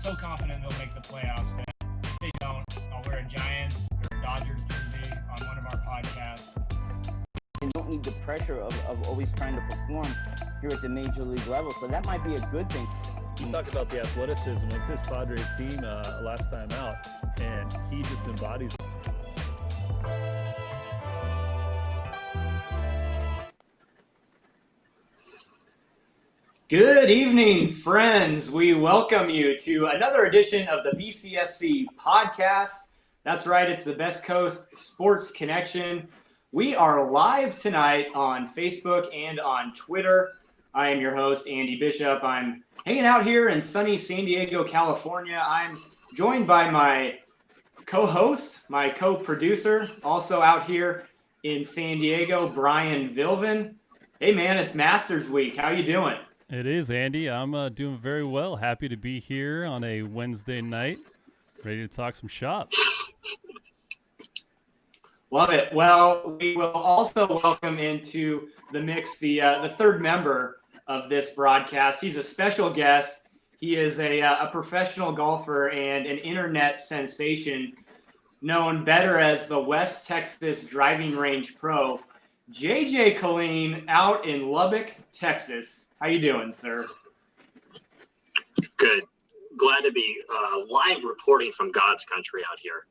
so confident they'll make the playoffs that if they don't, I'll wear a Giants or Dodgers jersey on one of our podcasts. And don't need the pressure of always trying to perform here at the major league level. So that might be a good thing. You talk about the athleticism of this Padres team last time out, and he just embodies it. Good evening, friends. We welcome you to another edition of the BCSC podcast. That's right, it's the Best Coast Sports Connection. We are live tonight on Facebook and on Twitter. I am your host, Andy Bishop. I'm hanging out here in sunny San Diego, California. I'm joined by my co-host, my co-producer, also out here in San Diego, Brian Vilvin. Hey, man, it's Masters Week. How you doing? It is, Andy. I'm doing very well. Happy to be here on a Wednesday night, ready to talk some shop. Love it. Well, we will also welcome into the mix the third member of this broadcast. He's a special guest. He is a professional golfer and an internet sensation, known better as the West Texas Driving Range Pro, JJ Killeen, out in Lubbock, Texas. How you doing, sir? Good. Glad to be live reporting from God's country out here.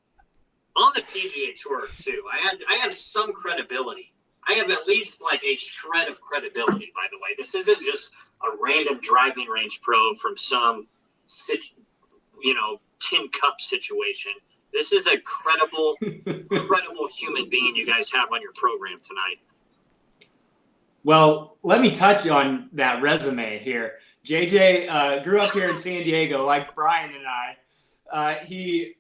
On the PGA Tour, too. I have some credibility. I have at least like a shred of credibility, by the way. This isn't just a random driving range pro from some, tin cup situation. This is a credible human being you guys have on your program tonight. Well, let me touch on that resume here. JJ grew up here in San Diego, like Brian and I.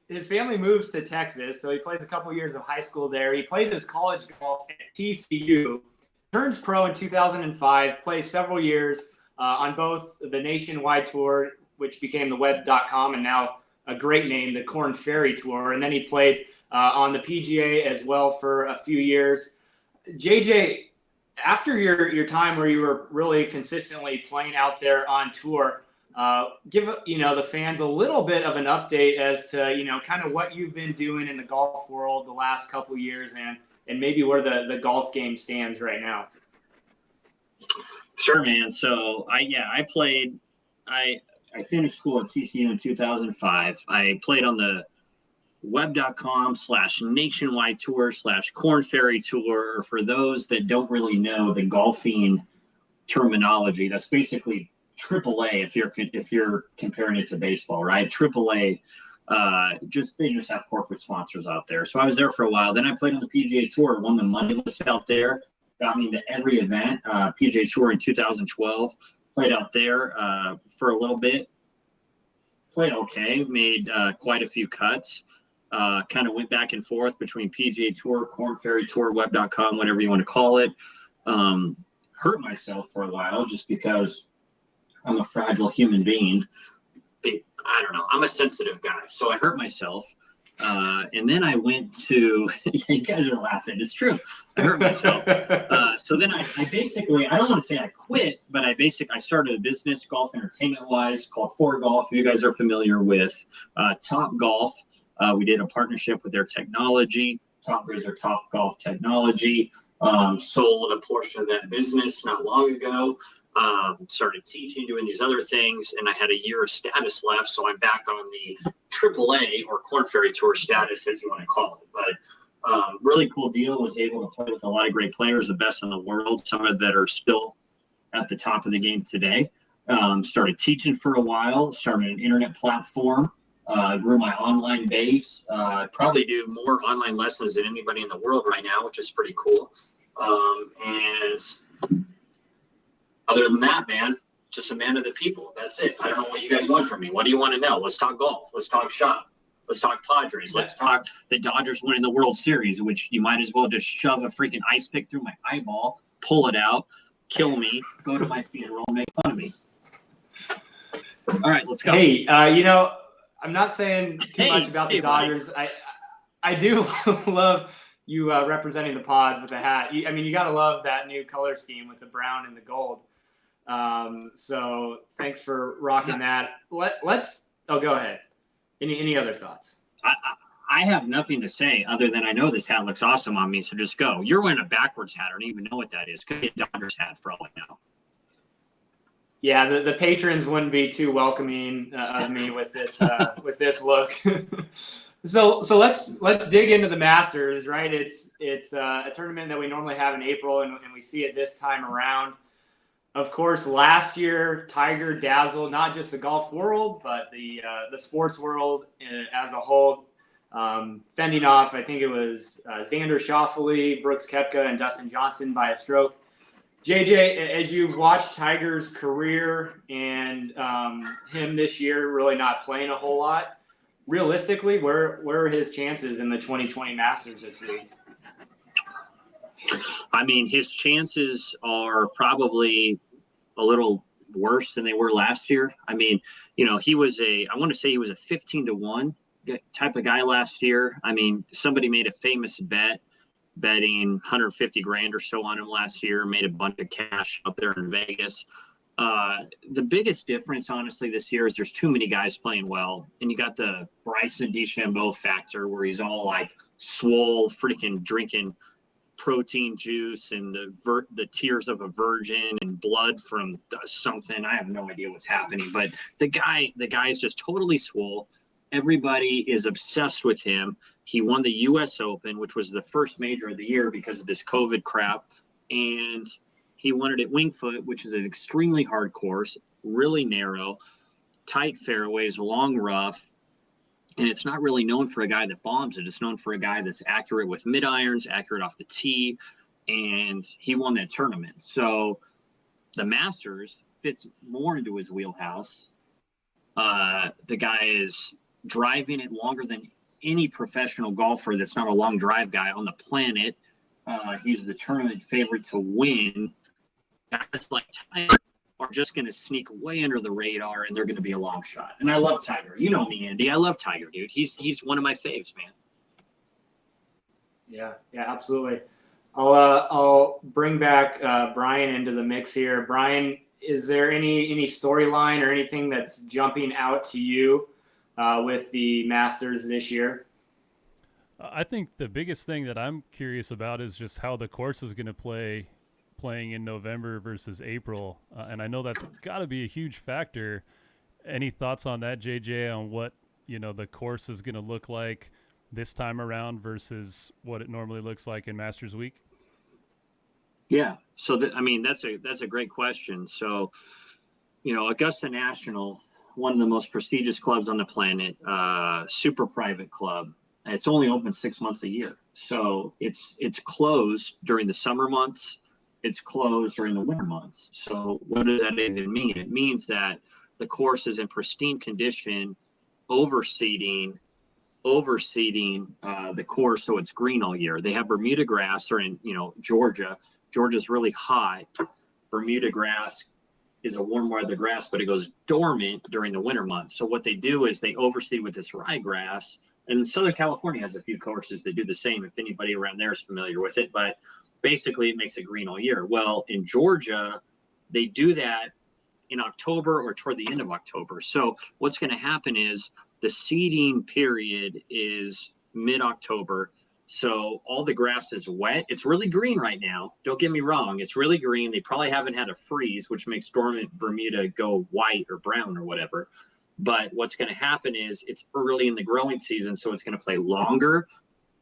His family moves to Texas, so he plays a couple years of high school there. He plays his college golf at TCU, turns pro in 2005, plays several years on both the Nationwide Tour, which became the Web.com, and now a great name, the Korn Ferry Tour. And then he played on the PGA as well for a few years. JJ, after your time where you were really consistently playing out there on tour, give the fans a little bit of an update as to kind of what you've been doing in the golf world the last couple years and maybe where the golf game stands right now. Sure, man. So I played. I finished school at TCU in 2005. I played on the web.com/nationwide tour /Korn Ferry Tour. For those that don't really know the golfing terminology, that's basically AAA if you're comparing it to baseball, right? AAA, they just have corporate sponsors out there. So I was there for a while. Then I played on the PGA Tour, won the money list out there, got me into every event. PGA Tour in 2012, played out there for a little bit. Played okay, made quite a few cuts. Kind of went back and forth between PGA Tour, Korn Ferry Tour, web.com, whatever you want to call it. Hurt myself for a while just because I'm a fragile human being. I don't know. I'm a sensitive guy. So I hurt myself. And then I went to, you guys are laughing. It's true. I hurt myself. So then I basically, I don't want to say I quit, but I started a business, golf entertainment wise, called Four Golf. You guys are familiar with Top Golf. We did a partnership with their technology. Top is their Top Golf technology. Sold a portion of that business not long ago. Started teaching, doing these other things, and I had a year of status left, so I'm back on the AAA or Korn Ferry Tour status, as you want to call it. But really cool deal. Was able to play with a lot of great players, the best in the world, some of that are still at the top of the game today. Started teaching for a while, started an internet platform, grew my online base. Probably do more online lessons than anybody in the world right now, which is pretty cool. And other than that, man, just a man of the people. That's it. I don't know what you guys want from me. What do you want to know? Let's talk golf. Let's talk shop. Let's talk Padres. Let's talk the Dodgers winning the World Series, which you might as well just shove a freaking ice pick through my eyeball, pull it out, kill me, go to my funeral, and make fun of me. All right, let's go. Hey, I'm not saying too much about the Dodgers. Buddy. I do love you representing the Pods with a hat. You got to love that new color scheme with the brown and the gold. So thanks for rocking that. Let's Oh, go ahead. Any other thoughts? I have nothing to say other than I know this hat looks awesome on me, so just go. You're wearing a backwards hat. I don't even know what that is. Could be a Dodgers hat for all I know. Yeah, the patrons wouldn't be too welcoming of me with this with this look. So let's dig into the Masters, right? It's a tournament that we normally have in April, and we see it this time around. Of course, last year Tiger dazzled not just the golf world, but the sports world as a whole, fending off, I think it was Xander Schauffele, Brooks Koepka, and Dustin Johnson by a stroke. JJ, as you've watched Tiger's career and him this year really not playing a whole lot, realistically, where are his chances in the 2020 Masters this week? I mean, his chances are probably a little worse than they were last year. I mean, he was I want to say he was a 15-1 type of guy last year. I mean, somebody made a famous betting 150 grand or so on him last year, made a bunch of cash up there in Vegas. The biggest difference, honestly, this year is there's too many guys playing well. And you got the Bryson DeChambeau factor where he's all like swole, freaking drinking protein juice and the tears of a virgin and blood from something. I have no idea what's happening, but the guy is just totally swole. Everybody is obsessed with him. He won the U.S. Open, which was the first major of the year because of this COVID crap. And he won it at Winged Foot, which is an extremely hard course, really narrow, tight fairways, long rough. And it's not really known for a guy that bombs it. It's known for a guy that's accurate with mid irons, accurate off the tee. And he won that tournament. So the Masters fits more into his wheelhouse. The guy is driving it longer than any professional golfer that's not a long drive guy on the planet. He's the tournament favorite to win. Guys like Tiger are just going to sneak way under the radar, and they're going to be a long shot. And I love Tiger. You know me, Andy. I love Tiger, dude. He's one of my faves, man. Yeah, absolutely. I'll bring back Brian into the mix here. Brian, is there any storyline or anything that's jumping out to you with the Masters this year? I think the biggest thing that I'm curious about is just how the course is going to playing in November versus April. And I know that's got to be a huge factor. Any thoughts on that, JJ, on what, the course is going to look like this time around versus what it normally looks like in Masters Week? Yeah. So, that's a great question. So, Augusta National, one of the most prestigious clubs on the planet, super private club. It's only open 6 months a year. So it's closed during the summer months. It's closed during the winter months. So what does that even mean? It means that the course is in pristine condition, overseeding the course so it's green all year. They have Bermuda grass. They're in, Georgia. Georgia's really hot. Bermuda grass is a warm weather grass, but it goes dormant during the winter months. So what they do is they overseed with this ryegrass. And Southern California has a few courses that do the same, if anybody around there is familiar with it. But basically, it makes it green all year. Well, in Georgia, they do that in October or toward the end of October. So what's going to happen is the seeding period is mid-October. So all the grass is wet. It's really green right now. Don't get me wrong. It's really green. They probably haven't had a freeze, which makes dormant Bermuda go white or brown or whatever. But what's going to happen is it's early in the growing season, so it's going to play longer.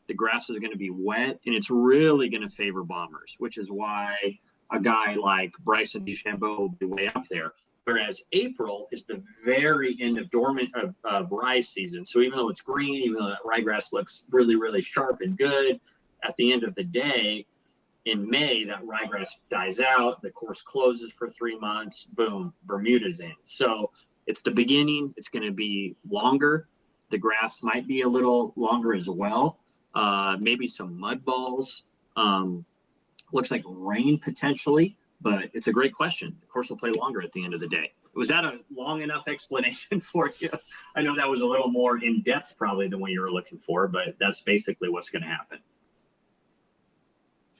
The grass is going to be wet, and it's really going to favor bombers, which is why a guy like Bryson DeChambeau will be way up there. Whereas April is the very end of dormant of rye season. So even though it's green, even though that ryegrass looks really, really sharp and good, at the end of the day, in May, that ryegrass dies out. The course closes for 3 months. Boom, Bermuda's in. So it's the beginning. It's going to be longer. The grass might be a little longer as well. Maybe some mud balls. Looks like rain potentially, but it's a great question. The course will play longer at the end of the day. Was that a long enough explanation for you? I know that was a little more in depth probably than what you were looking for, but that's basically what's going to happen.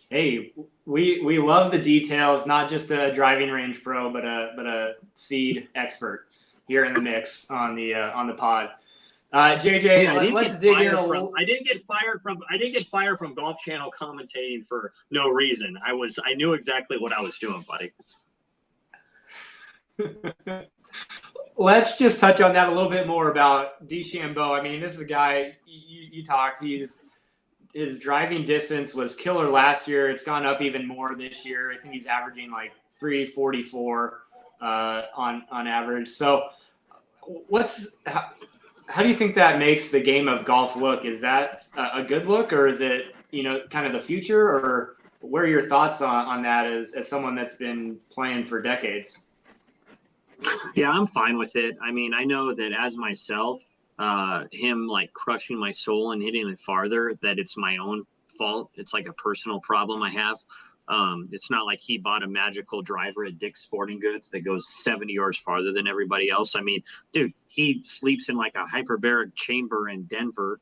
Hey, we love the details, not just a driving range pro, but a seed expert. you're in the mix on the pod. JJ, let's dig in a little. I didn't get fired from Golf Channel commentating for no reason. I knew exactly what I was doing, buddy. Let's just touch on that a little bit more about DeChambeau. I mean, this is a guy you talked. His driving distance was killer last year. It's gone up even more this year. I think he's averaging like 344 on average. So, how do you think that makes the game of golf look? Is that a good look, or is it kind of the future? Or what are your thoughts on that as someone that's been playing for decades? Yeah, I'm fine with it. I mean, I know that as myself, him like crushing my soul and hitting it farther, that it's my own fault. It's like a personal problem I have. It's not like he bought a magical driver at Dick's Sporting Goods that goes 70 yards farther than everybody else. I mean, dude, he sleeps in like a hyperbaric chamber in Denver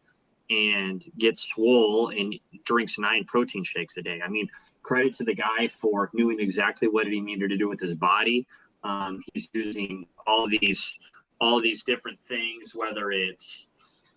and gets swole and drinks 9 protein shakes a day. I mean, credit to the guy for knowing exactly what he needed to do with his body. He's using all these different things, whether it's,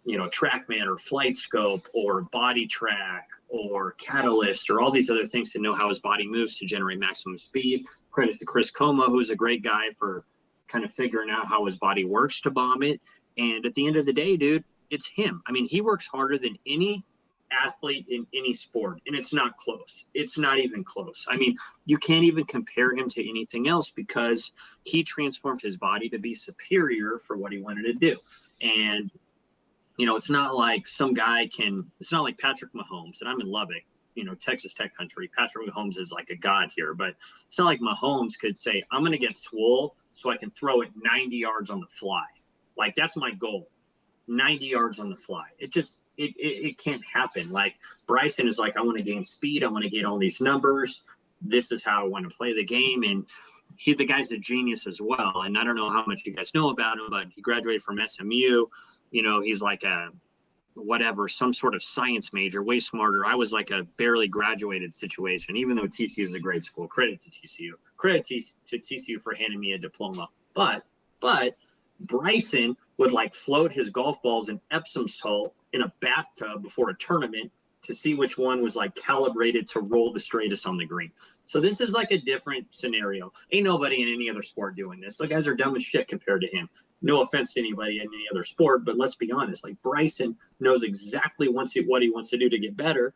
TrackMan or Flight Scope or Body Track or Catalyst or all these other things to know how his body moves to generate maximum speed. Credit to Chris Coma, who's a great guy for kind of figuring out how his body works to bomb it. And at the end of the day, dude, it's him. I mean, he works harder than any athlete in any sport, and it's not close. It's not even close. I mean, you can't even compare him to anything else because he transformed his body to be superior for what he wanted to do. And it's not like it's not like Patrick Mahomes, and I'm in Lubbock, Texas Tech country. Patrick Mahomes is like a god here, but it's not like Mahomes could say, I'm going to get swole so I can throw it 90 yards on the fly. Like, that's my goal, 90 yards on the fly. It can't happen. Like, Bryson is like, I want to gain speed. I want to get all these numbers. This is how I want to play the game. And the guy's a genius as well. And I don't know how much you guys know about him, but he graduated from SMU. He's like some sort of science major, way smarter. I was like a barely graduated situation, even though TCU is a great school. Credit to TCU. Credit to TCU for handing me a diploma. But Bryson would like float his golf balls in Epsom salt in a bathtub before a tournament to see which one was like calibrated to roll the straightest on the green. So this is like a different scenario. Ain't nobody in any other sport doing this. The guys are dumb as shit compared to him. No offense to anybody in any other sport, but let's be honest. Like, Bryson knows exactly what he wants to do to get better,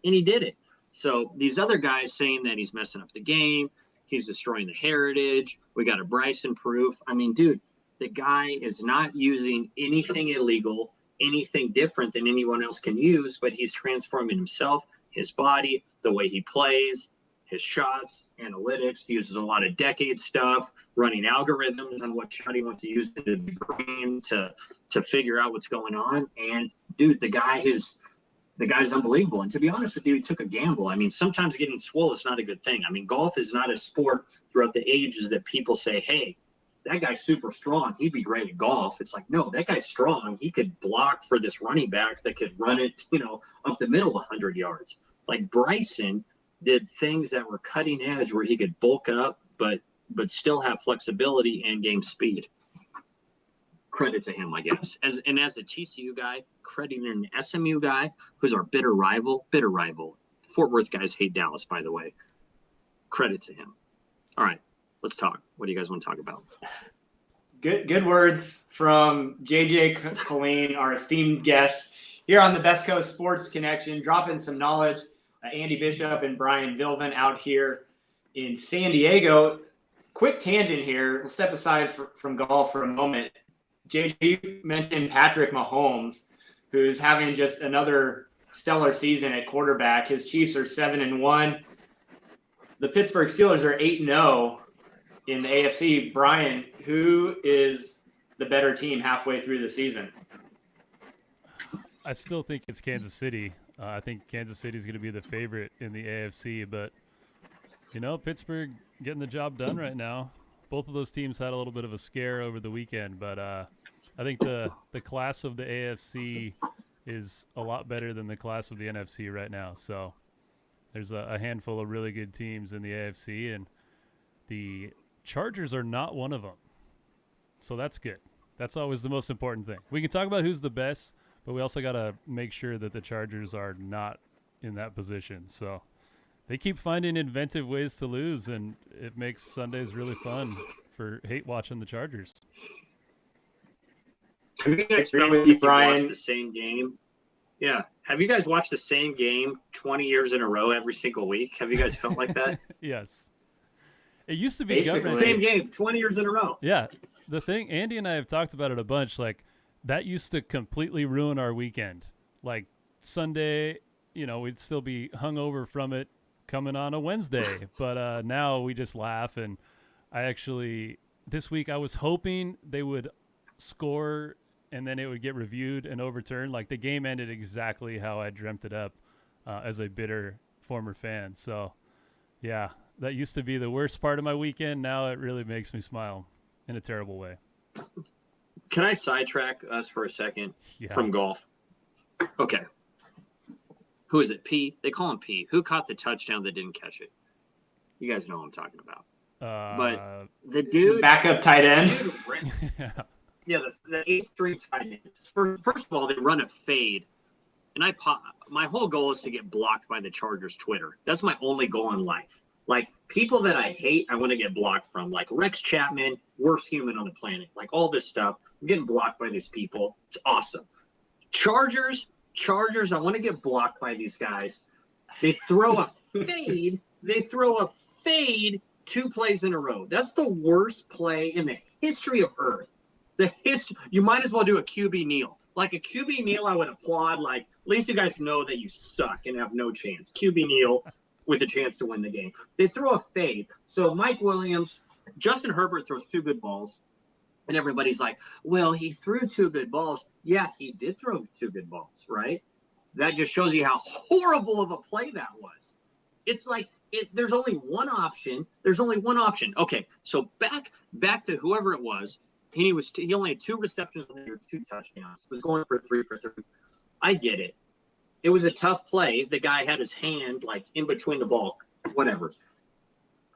and he did it. So these other guys saying that he's messing up the game, he's destroying the heritage, we got a Bryson proof. I mean, dude, the guy is not using anything illegal, anything different than anyone else can use, but he's transforming himself, his body, the way he plays, his shots, analytics. He uses a lot of decade stuff, running algorithms on what shot he wants to use in the game to figure out what's going on. And dude, the guy's unbelievable. And to be honest with you, he took a gamble. I mean, sometimes getting swole is not a good thing. I mean, golf is not a sport throughout the ages that people say, hey, that guy's super strong, he'd be great at golf. It's like, no, that guy's strong. He could block for this running back that could run it, up the middle 100 yards. Like, Bryson did things that were cutting edge where he could bulk up, but still have flexibility and game speed. Credit to him, I guess. As a TCU guy, crediting an SMU guy who's our bitter rival. Fort Worth guys hate Dallas, by the way. Credit to him. All right, let's talk. What do you guys want to talk about? Good words from JJ Killeen, our esteemed guest here on the Best Coast Sports Connection, dropping some knowledge. Andy Bishop and Brian Vilvin out here in San Diego. Quick tangent here. We'll step aside from golf for a moment. JJ, you mentioned Patrick Mahomes, who's having just another stellar season at quarterback. His Chiefs are 7-1. The Pittsburgh Steelers are 8-0 in the AFC. Brian, who is the better team halfway through the season? I still think it's Kansas City. I think Kansas City is going to be the favorite in the AFC, but Pittsburgh getting the job done right now. Both of those teams had a little bit of a scare over the weekend, but I think the class of the AFC is a lot better than the class of the NFC right now. So there's a handful of really good teams in the AFC, and the Chargers are not one of them. So that's good. That's always the most important thing. We can talk about who's the best, but we also got to make sure that the Chargers are not in that position. So they keep finding inventive ways to lose, and it makes Sundays really fun for hate watching the Chargers. Have you guys Agree with you, Brian. watched the same game? Yeah. Have you guys watched the same game 20 years in a row every single week? Have you guys felt like that? Yes. It used to be Basically. gut-wrenching. Same game 20 years in a row. Yeah. The thing, Andy and I have talked about it a bunch, like, that used to completely ruin our weekend. Like, Sunday, we'd still be hungover from it coming on a Wednesday. But now we just laugh. And this week I was hoping they would score and then it would get reviewed and overturned. Like, the game ended exactly how I dreamt it up as a bitter former fan. So, yeah, that used to be the worst part of my weekend. Now it really makes me smile in a terrible way. Can I sidetrack us for a second Yeah. from golf? Okay. Who is it? P? They call him P. Who caught the touchdown that didn't catch it? You guys know what I'm talking about. But the dude, Backup tight end. Yeah. the 8-3 tight ends. First of all, they run a fade, and my whole goal is to get blocked by the Chargers Twitter. That's my only goal in life. Like, people that I hate, I want to get blocked from. Like Rex Chapman, worst human on the planet. Like, all this stuff. I'm getting blocked by these people. It's awesome. Chargers, I want to get blocked by these guys. They throw a fade. 2 plays in a row. That's the worst play in the history of Earth. You might as well do a QB kneel. Like a QB kneel, I would applaud. Like, at least you guys know that you suck and have no chance. QB kneel with a chance to win the game. They throw a fade. So Mike Williams, Justin Herbert throws 2 good balls. And everybody's like, well, he threw 2 good balls. Yeah, he did throw 2 good balls, right? That just shows you how horrible of a play that was. It's like, there's only one option. Okay, so back to whoever it was. He only had 2 receptions and 2 touchdowns. Was going for 3 for 3. I get it. It was a tough play. The guy had his hand like in between the ball. Whatever.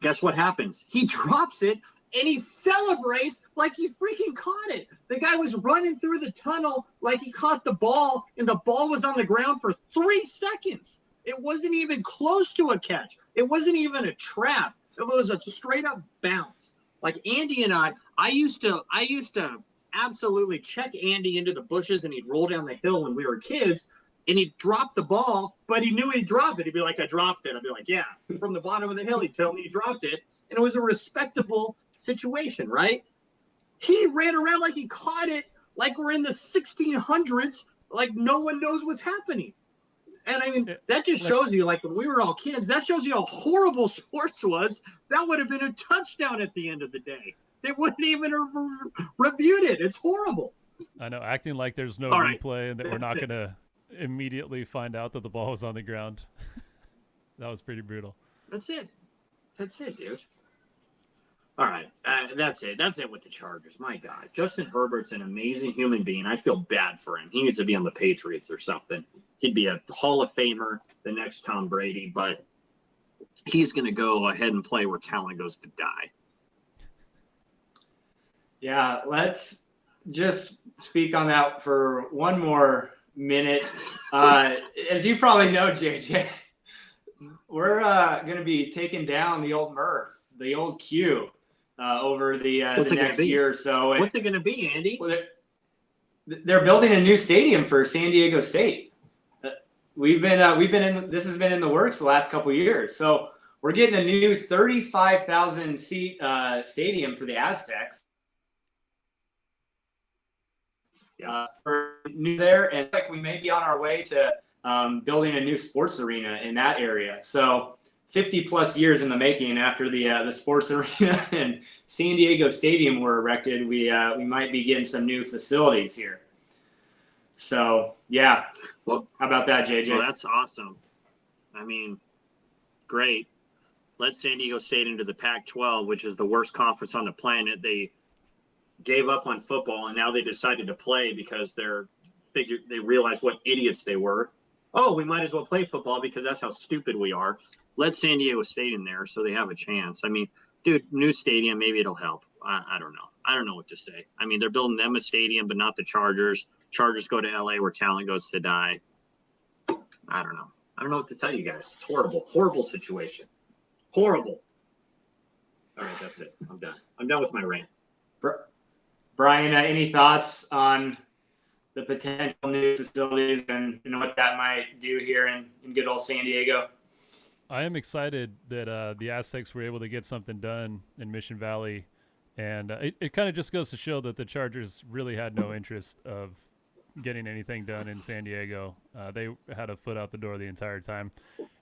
Guess what happens? He drops it and he celebrates like he freaking caught it. The guy was running through the tunnel like he caught the ball, and the ball was on the ground for 3 seconds. It wasn't even close to a catch. It wasn't even a trap. It was a straight up bounce. Like Andy and I used to absolutely check Andy into the bushes, and he'd roll down the hill when we were kids, and he'd drop the ball, but he knew he'd drop it. He'd be like, I dropped it. I'd be like, yeah. From the bottom of the hill, he'd tell me he dropped it. And it was a respectable situation, right? He ran around like he caught it, like we're in the 1600s, like no one knows what's happening. And I mean, that just shows you, like, when we were all kids, that shows you how horrible sports was. That would have been a touchdown at the end of the day. They wouldn't even have reviewed it. It's horrible. I know, acting like there's no All right. replay and that we're not going to immediately find out that the ball was on the ground. That was pretty brutal. That's it, dude. All right, that's it. That's it with the Chargers. My God, Justin Herbert's an amazing human being. I feel bad for him. He needs to be on the Patriots or something. He'd be a Hall of Famer, the next Tom Brady, but he's going to go ahead and play where talent goes to die. Yeah, let's just speak on that for one more minute. As you probably know, JJ, we're going to be taking down the old Murph, the old Q, over the next year or so. What's it going to be, Andy? Well, they're building a new stadium for San Diego State. This has been in the works the last couple of years. So we're getting a new 35,000 seat stadium for the Aztecs. For new there, and like we may be on our way to building a new sports arena in that area. So 50 plus years in the making after the sports arena and San Diego Stadium were erected, we might be getting some new facilities here. So yeah, well, how about that, JJ? Well, that's awesome. I mean, great. Let San Diego State into the Pac-12, which is the worst conference on the planet. They gave up on football, and now they decided to play because they realized what idiots they were. Oh, we might as well play football because that's how stupid we are. Let San Diego State in there so they have a chance. I mean, dude, new stadium, maybe it'll help. I don't know. I don't know what to say. I mean, they're building them a stadium, but not the Chargers. Chargers go to LA where talent goes to die. I don't know. I don't know what to tell you guys. It's horrible. Horrible situation. Horrible. All right, that's it. I'm done. I'm done with my rant. Brian, any thoughts on the potential new facilities and what that might do here in good old San Diego? I am excited that the Aztecs were able to get something done in Mission Valley, and it kind of just goes to show that the Chargers really had no interest of getting anything done in San Diego. They had a foot out the door the entire time.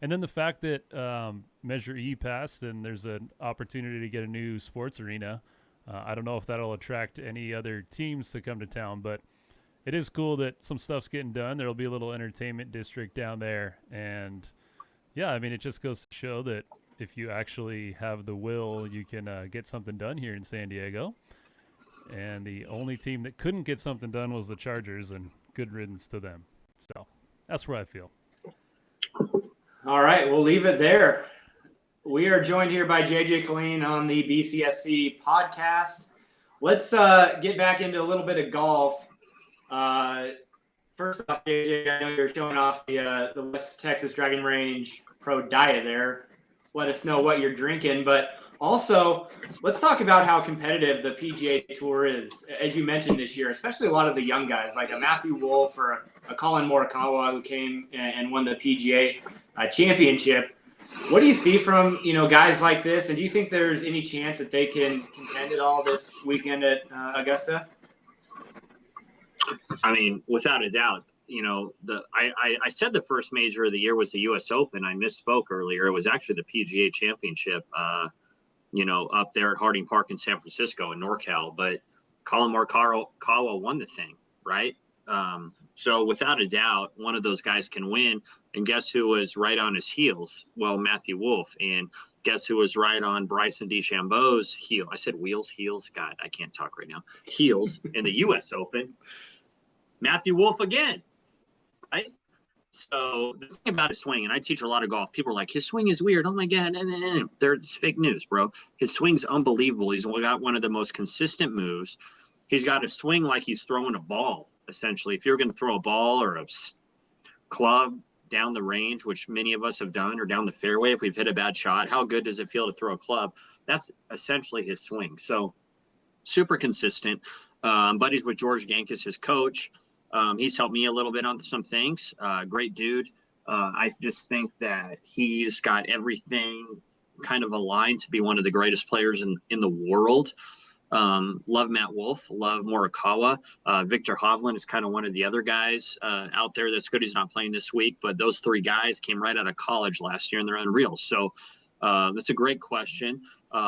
And then the fact that Measure E passed and there's an opportunity to get a new sports arena, I don't know if that'll attract any other teams to come to town, but it is cool that some stuff's getting done. There'll be a little entertainment district down there. And, yeah, I mean, it just goes to show that if you actually have the will, you can get something done here in San Diego. And the only team that couldn't get something done was the Chargers, and good riddance to them. So that's where I feel. All right, we'll leave it there. We are joined here by JJ Killeen on the BCSC podcast. Let's get back into a little bit of golf. First off, JJ, I know you're showing off the West Texas Dragon Range Pro Diet there. Let us know what you're drinking, but also, let's talk about how competitive the PGA Tour is, as you mentioned this year, especially a lot of the young guys, like a Matthew Wolff or a Colin Morikawa who came and won the PGA championship. What do you see from, guys like this, and do you think there's any chance that they can contend at all this weekend at Augusta? I mean, without a doubt, I said the first major of the year was the U.S. Open. I misspoke earlier. It was actually the PGA Championship. Up there at Harding Park in San Francisco in NorCal, but Colin Morikawa won the thing, right? So without a doubt, one of those guys can win. And guess who was right on his heels? Well, Matthew Wolff. And guess who was right on Bryson DeChambeau's heel? I said wheels, heels. God, I can't talk right now. Heels in the U.S. Open. Matthew Wolff again, right? So the thing about his swing, and I teach a lot of golf, people are like, his swing is weird. Oh my God. It's fake news, bro. His swing's unbelievable. He's got one of the most consistent moves. He's got a swing like he's throwing a ball, essentially. If you're going to throw a ball or a club down the range, which many of us have done, or down the fairway, if we've hit a bad shot, how good does it feel to throw a club? That's essentially his swing. So super consistent. Buddies with George Gankis, his coach. He's helped me a little bit on some things. Great dude. I just think that he's got everything kind of aligned to be one of the greatest players in the world. Love Matt Wolff. Love Morikawa. Victor Hovland is kind of one of the other guys out there that's good. He's not playing this week, but those three guys came right out of college last year, and they're unreal. So that's a great question.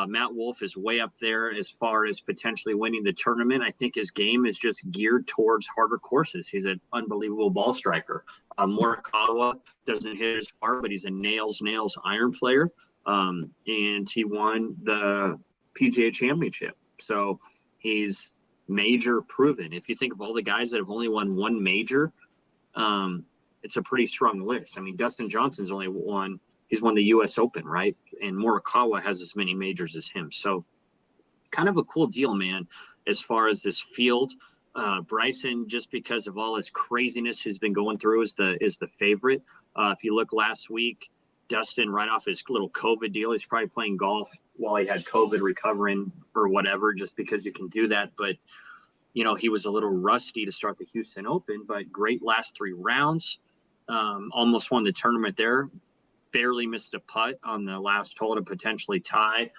Matt Wolff is way up there as far as potentially winning the tournament. I think his game is just geared towards harder courses. He's an unbelievable ball striker. Morikawa doesn't hit as far, but he's a nails iron player. And he won the PGA Championship. So he's major proven. If you think of all the guys that have only won one major, it's a pretty strong list. I mean, Dustin Johnson's only won. He's won the U.S. Open, right? And Morikawa has as many majors as him. So kind of a cool deal, man, as far as this field. Bryson, just because of all his craziness he's been going through, is the favorite. If you look last week, Dustin, right off his little COVID deal, he's probably playing golf while he had COVID, recovering or whatever, just because you can do that. But, he was a little rusty to start the Houston Open, but great last three rounds. Almost won the tournament there. Barely missed a putt on the last hole to potentially tie.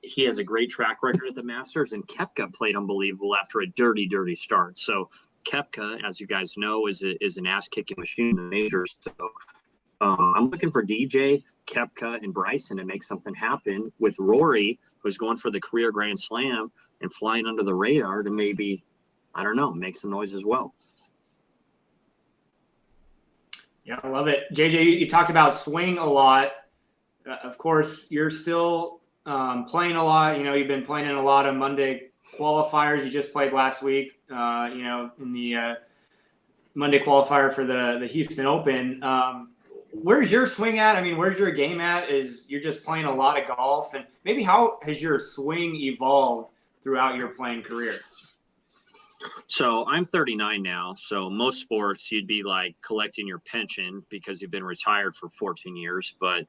He has a great track record at the Masters, and Koepka played unbelievable after a dirty start. So Koepka, as you guys know, is an ass-kicking machine in the majors. So I'm looking for DJ, Koepka, and Bryson to make something happen with Rory, who's going for the career Grand Slam and flying under the radar, to maybe, I don't know, make some noise as well. Yeah, I love it. JJ, you talked about swing a lot. Of course, you're still playing a lot. You've been playing in a lot of Monday qualifiers. You just played last week, in the Monday qualifier for the Houston Open. Where's your swing at? I mean, where's your game at? Is you're just playing a lot of golf? And maybe how has your swing evolved throughout your playing career? So I'm 39 now. So most sports, you'd be like collecting your pension because you've been retired for 14 years, but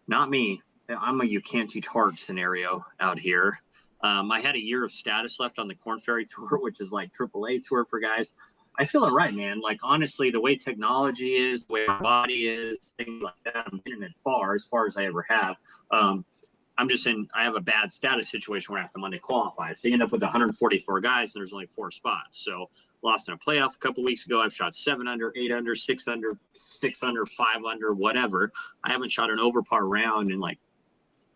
not me. I'm a you can't teach hard scenario out here. I had a year of status left on the Corn Ferry Tour, which is like AAA tour for guys. I feel all right, man. Like, honestly, the way technology is, the way my body is, things like that, I'm hitting it far as I ever have. I have a bad status situation where I have to Monday qualify. So you end up with 144 guys and there's only 4 spots. So lost in a playoff a couple weeks ago. I've shot 7 under, 8 under, 6 under, 6 under, 5 under, whatever. I haven't shot an over par round in like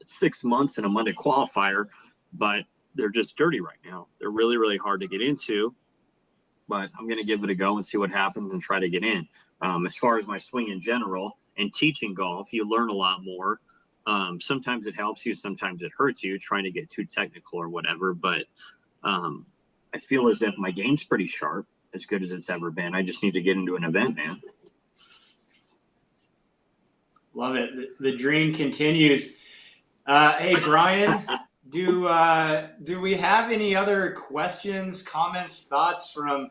6 months in a Monday qualifier, but they're just dirty right now. They're really, really hard to get into, but I'm going to give it a go and see what happens and try to get in. As far as my swing in general and teaching golf, you learn a lot more. Sometimes it helps you, sometimes it hurts you trying to get too technical or whatever, but I feel as if my game's pretty sharp, as good as it's ever been. I just need to get into an event, man. Love it. The dream continues. Hey, Brian, do we have any other questions, comments, thoughts from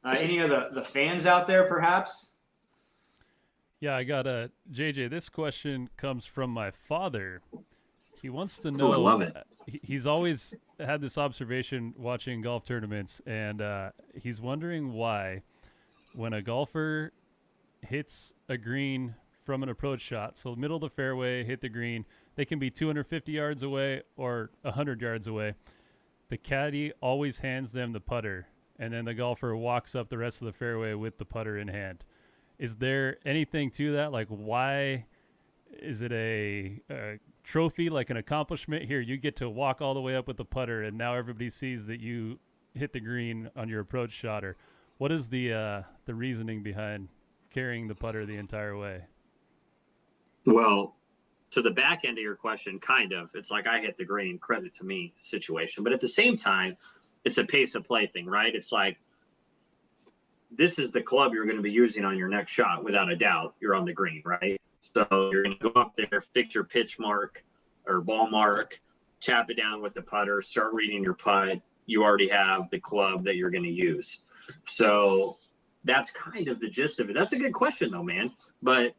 any of the fans out there, perhaps? Yeah, I got a JJ. This question comes from my father. He wants to Oh, know. I love it. He's always had this observation watching golf tournaments, and he's wondering why, when a golfer hits a green from an approach shot, so middle of the fairway, hit the green, they can be 250 yards away or 100 yards away. The caddy always hands them the putter, and then the golfer walks up the rest of the fairway with the putter in hand. Is there anything to that? Like, why is it a trophy, like an accomplishment? Here, you get to walk all the way up with the putter, and now everybody sees that you hit the green on your approach shot. Or what is the reasoning behind carrying the putter the entire way? Well, to the back end of your question, kind of. It's like I hit the green, credit to me situation. But at the same time, it's a pace of play thing, right? It's like, this is the club you're going to be using on your next shot, without a doubt. You're on the green, right? So you're going to go up there, fix your pitch mark or ball mark, tap it down with the putter, start reading your putt. You already have the club that you're going to use. So that's kind of the gist of it. That's a good question, though, man. But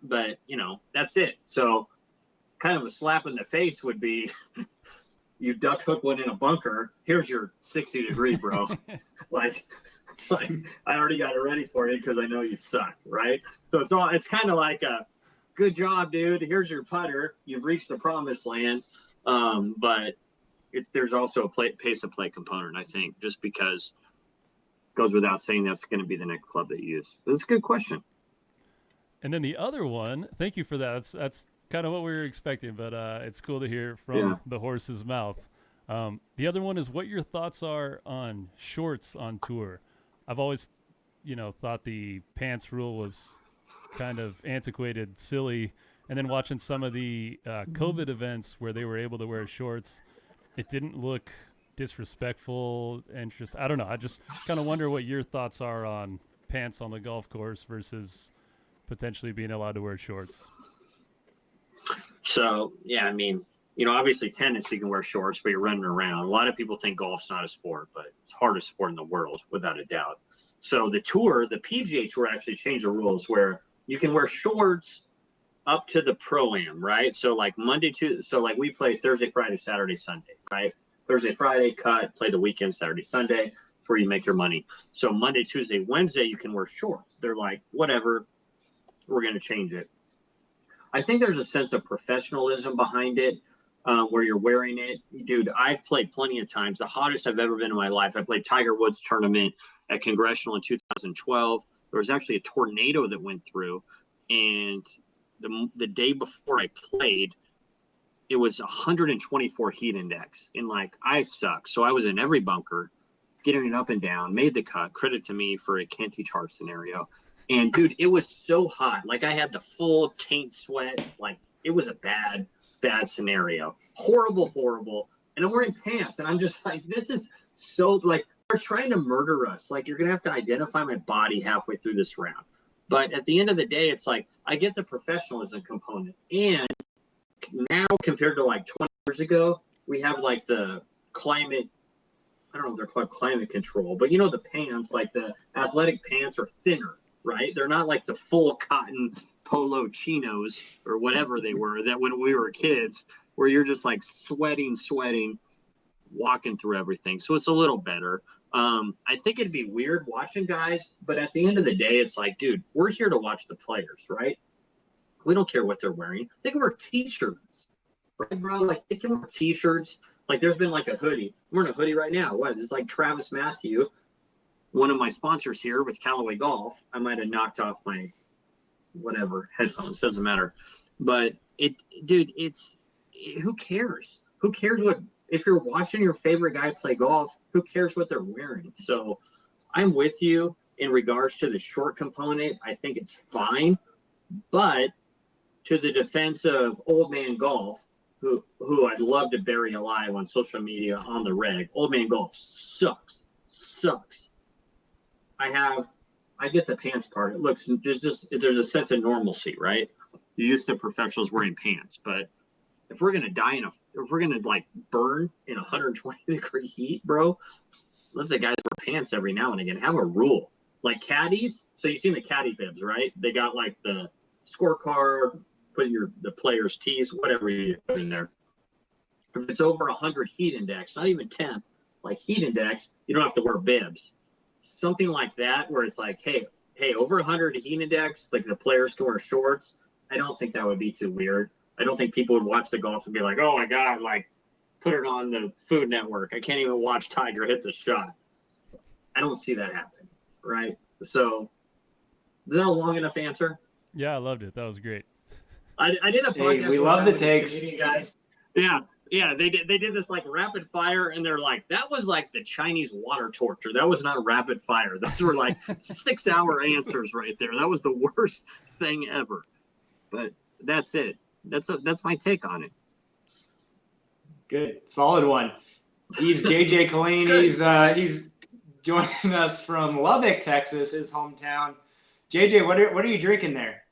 you know, that's it. So kind of a slap in the face would be, you duck hook one in a bunker. Here's your 60-degree, bro. like I already got it ready for you because I know you suck, right? So it's kind of like a good job, dude. Here's your putter. You've reached the promised land. But there's also a pace of play component, I think, just because it goes without saying that's going to be the next club that you use. That's a good question. And then the other one, thank you for that. That's kind of what we were expecting, but it's cool to hear from the horse's mouth. The other one is what your thoughts are on shorts on tour. I've always, thought the pants rule was kind of antiquated, silly. And then watching some of the COVID events where they were able to wear shorts, it didn't look disrespectful and I don't know. I just kind of wonder what your thoughts are on pants on the golf course versus potentially being allowed to wear shorts. So, yeah, I mean, obviously tennis, you can wear shorts, but you're running around. A lot of people think golf's not a sport, but it's the hardest sport in the world, without a doubt. So the PGA Tour actually changed the rules where you can wear shorts up to the Pro-Am, right? So like we play Thursday, Friday, Saturday, Sunday, right? Thursday, Friday, cut, play the weekend, Saturday, Sunday. That's where you make your money. So Monday, Tuesday, Wednesday, you can wear shorts. They're like, whatever, we're going to change it. I think there's a sense of professionalism behind it, where you're wearing it. Dude, I've played plenty of times. The hottest I've ever been in my life, I played Tiger Woods tournament at Congressional in 2012. There was actually a tornado that went through, and the day before I played, it was 124 heat index. And I suck. So I was in every bunker, getting it up and down, made the cut. Credit to me for a can't teach hard scenario. And dude, it was so hot. I had the full taint sweat. It was a bad scenario. Horrible. And I'm wearing pants. And I'm just like, this is so they're trying to murder us. You're going to have to identify my body halfway through this round. But at the end of the day, it's I get the professionalism component. And now compared to 20 years ago, we have the climate I don't know if they're called climate control, but you know, the pants, like the athletic pants are thinner, right? They're not like the full cotton polo chinos or whatever they were that when we were kids, where you're just like sweating, walking through everything. So it's a little better. I think it'd be weird watching guys, but at the end of the day, it's like, dude, we're here to watch the players, right? We don't care what they're wearing. They can wear t-shirts, right, bro? Like, they can wear t-shirts. Like, there's been like a hoodie. I'm wearing a hoodie right now. What? It's like Travis Matthew, one of my sponsors here with Callaway Golf. I might have knocked off my whatever headphones. Doesn't matter. But who cares? Who cares what? If you're watching your favorite guy play golf, who cares what they're wearing? So I'm with you in regards to the short component. I think it's fine. But to the defense of Old Man Golf, who I'd love to bury alive on social media on the reg, Old Man Golf sucks. I get the pants part. It looks, there's a sense of normalcy, right? You're used to professionals wearing pants, but if we're gonna if we're gonna like burn in 120 degree heat, bro, let the guys wear pants every now and again. Have a rule, like caddies. So you've seen the caddy bibs, right? They got like the scorecard, put the players' tees, whatever you put in there. If it's over 100 heat index, not even temp, like heat index, you don't have to wear bibs. Something like that, where it's like, hey, over 100 heat index, like the players can wear shorts. I don't think that would be too weird. I don't think people would watch the golf and be like, oh my God, like put it on the Food Network. I can't even watch Tiger hit the shot. I don't see that happening, right? So is that a long enough answer? Yeah, I loved it. That was great. I did a podcast. Hey, we love the takes. Guys. Yeah, they did this like rapid fire, and they're like, that was like the Chinese water torture. That was not rapid fire. Those were like 6-hour answers right there. That was the worst thing ever. But that's it. That's my take on it. Good, solid one. He's JJ Killeen. He's joining us from Lubbock, Texas, his hometown. JJ, what are you drinking there?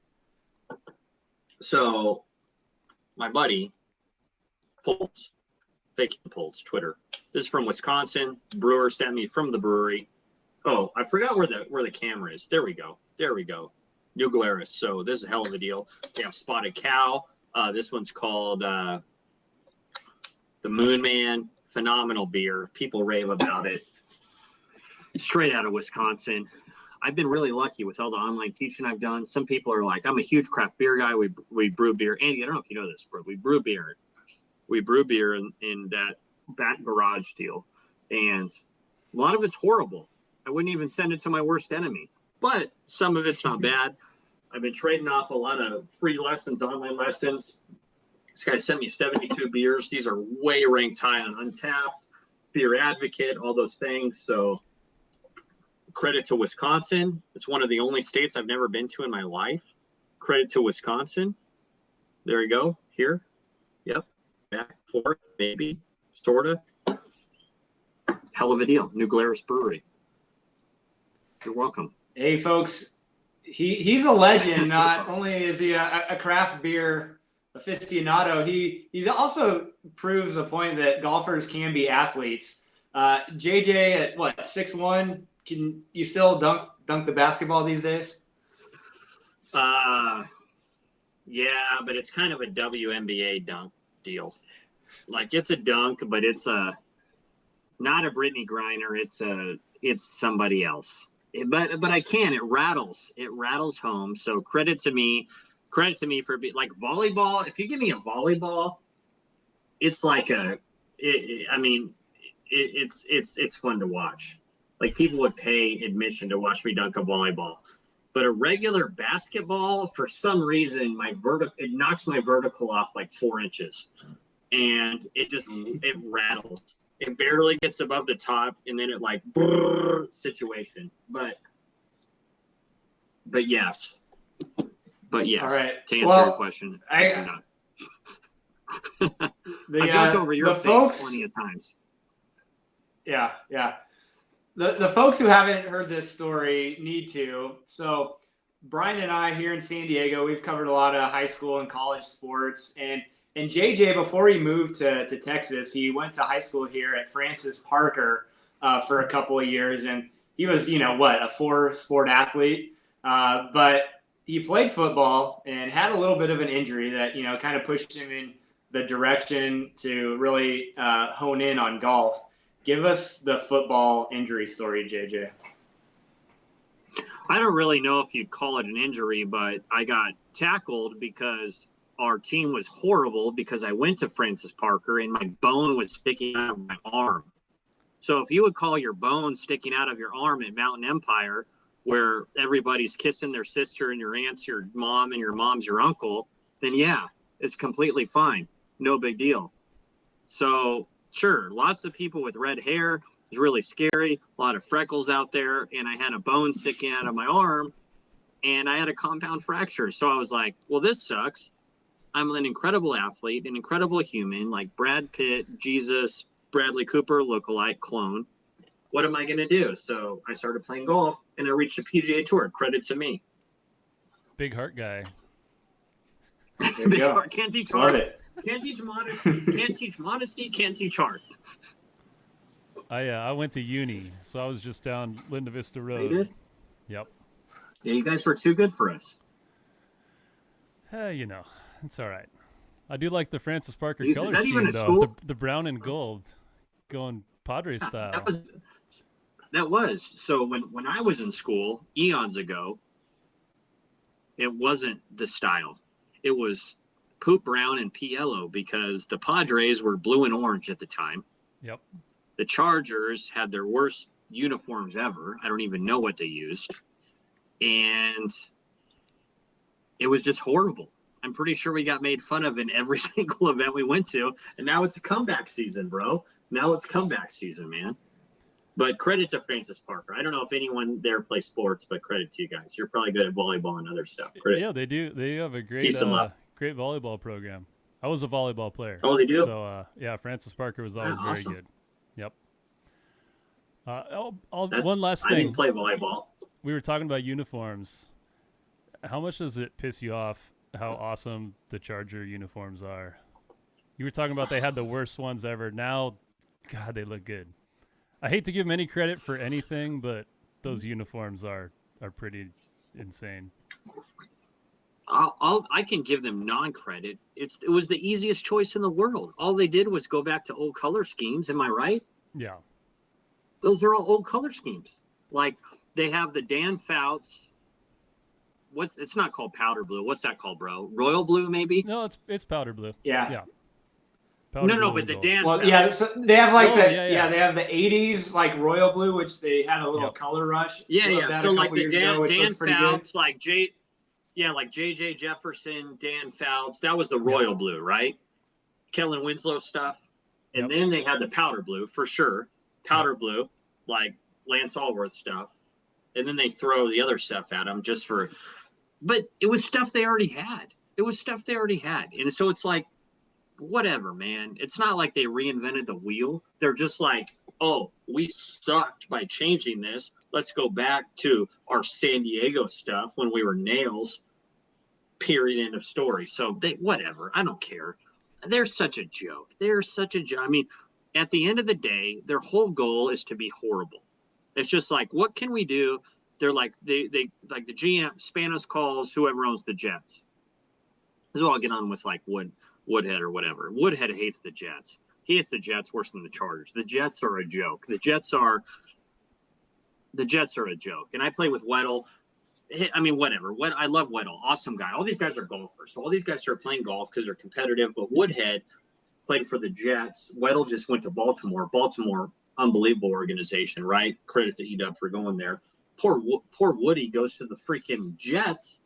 So, my buddy, Pulse, Faking Pulse, Twitter. This is from Wisconsin. Brewer sent me from the brewery. Oh, I forgot where the camera is. There we go. New Glarus. So this is a hell of a deal. They have Spotted Cow. This one's called the Moon Man. Phenomenal beer. People rave about it. Straight out of Wisconsin. I've been really lucky with all the online teaching I've done. Some people are like, I'm a huge craft beer guy. We brew beer. Andy, I don't know if you know this, bro. We brew beer. We brew beer in that back garage deal. And a lot of it's horrible. I wouldn't even send it to my worst enemy. But some of it's not bad. I've been trading off a lot of free lessons, online lessons. This guy sent me 72 beers. These are way ranked high on Untapped, Beer Advocate, all those things. So credit to Wisconsin. It's one of the only states I've never been to in my life. Credit to Wisconsin. There you go. Here. Yep. Back, forth, maybe. Sorta. Hell of a deal. New Glarus Brewery. You're welcome. Hey, folks, he's a legend. Not only is he a craft beer aficionado, he also proves the point that golfers can be athletes. JJ, at what, 6'1", can you still dunk the basketball these days? Yeah, but it's kind of a WNBA dunk deal. Like, it's a dunk, but it's not a Brittany Griner. It's somebody else. But I can. It rattles home. So credit to me for like volleyball. If you give me a volleyball, it's like it's fun to watch. Like, people would pay admission to watch me dunk a volleyball. But a regular basketball, for some reason, it knocks my vertical off like 4 inches, and it rattles. It barely gets above the top, and then it like brrr situation. But yes. All right. To answer your question, I do not. I've dunked over your face folks, plenty of times. Yeah. The folks who haven't heard this story need to. So Brian and I here in San Diego, we've covered a lot of high school and college sports. And JJ, before he moved to Texas, he went to high school here at Francis Parker. for a couple of years, and he was, a four-sport athlete, but he played football and had a little bit of an injury that, kind of pushed him in the direction to really hone in on golf. Give us the football injury story, JJ. I don't really know if you'd call it an injury, but I got tackled because our team was horrible because I went to Francis Parker and my bone was sticking out of my arm. So if you would call your bone sticking out of your arm at Mountain Empire, where everybody's kissing their sister and your aunt's your mom and your mom's your uncle, then yeah, it's completely fine. No big deal. So sure, lots of people with red hair. It was really scary. A lot of freckles out there, and I had a bone sticking out of my arm, and I had a compound fracture. So I was like, well, this sucks. I'm an incredible athlete, an incredible human, like Brad Pitt, Jesus, Bradley Cooper lookalike clone. What am I going to do? So I started playing golf, and I reached the PGA Tour. Credit to me. Big heart guy. There you go. Heart. Can't teach Love heart. it. Can't teach modesty. Can't teach modesty. Can't teach heart. I went to uni, so I was just down Linda Vista Road. You did? Yep. Yeah, you guys were too good for us. It's all right. I do like the Francis Parker Is color that scheme, even a though. school? The brown and gold, going Padres style. That was. So when I was in school eons ago, it wasn't the style. It was poop brown and yellow because the Padres were blue and orange at the time. Yep. The Chargers had their worst uniforms ever. I don't even know what they used. And it was just horrible. I'm pretty sure we got made fun of in every single event we went to. And now it's a comeback season, bro. Now it's comeback season, man. But credit to Francis Parker. I don't know if anyone there plays sports, but credit to you guys. You're probably good at volleyball and other stuff. Credit. Yeah, they do. They have a great, great volleyball program. I was a volleyball player. Oh, they do? So, Francis Parker was always very awesome. good. Yep. One last thing. I didn't play volleyball. We were talking about uniforms. How much does it piss you off how awesome the Charger uniforms are? You were talking about they had the worst ones ever. Now, God, they look good. I hate to give them any credit for anything, but those uniforms are pretty insane. I can give them non-credit. It was the easiest choice in the world. All they did was go back to old color schemes. Am I right? Yeah. Those are all old color schemes. Like they have the Dan Fouts. It's not called powder blue. What's that called, bro? Royal blue, maybe? No, it's powder blue. Yeah. Yeah. No, but the Dan. Well, yeah, so they have like they have the 80s like royal blue, which they had a little color rush. Yeah. So like the Dan Fouts, good. like JJ Jefferson, Dan Fouts. That was the royal blue, right? Kellen Winslow stuff. And then they had the powder blue for sure. Powder blue, like Lance Allworth stuff. And then they throw the other stuff at them just for. But it was stuff they already had. And so it's like, whatever, man. It's not like they reinvented the wheel. They're just like, oh, we sucked by changing this. Let's go back to our San Diego stuff when we were nails. Period. End of story. So whatever. I don't care. They're such a joke. I mean, at the end of the day, their whole goal is to be horrible. It's just like, what can we do? They're like, they like the GM, Spanos calls whoever owns the Jets. This is what I'll get on with like Woodhead or whatever. Woodhead hates the Jets. He hates the Jets worse than the Chargers. The Jets are a joke. The Jets are a joke. And I play with Weddle. I mean, whatever. I love Weddle. Awesome guy. All these guys are golfers. So all these guys start playing golf because they're competitive. But Woodhead played for the Jets. Weddle just went to Baltimore. Baltimore, unbelievable organization, right? Credit to EW for going there. Poor Woody goes to the freaking Jets.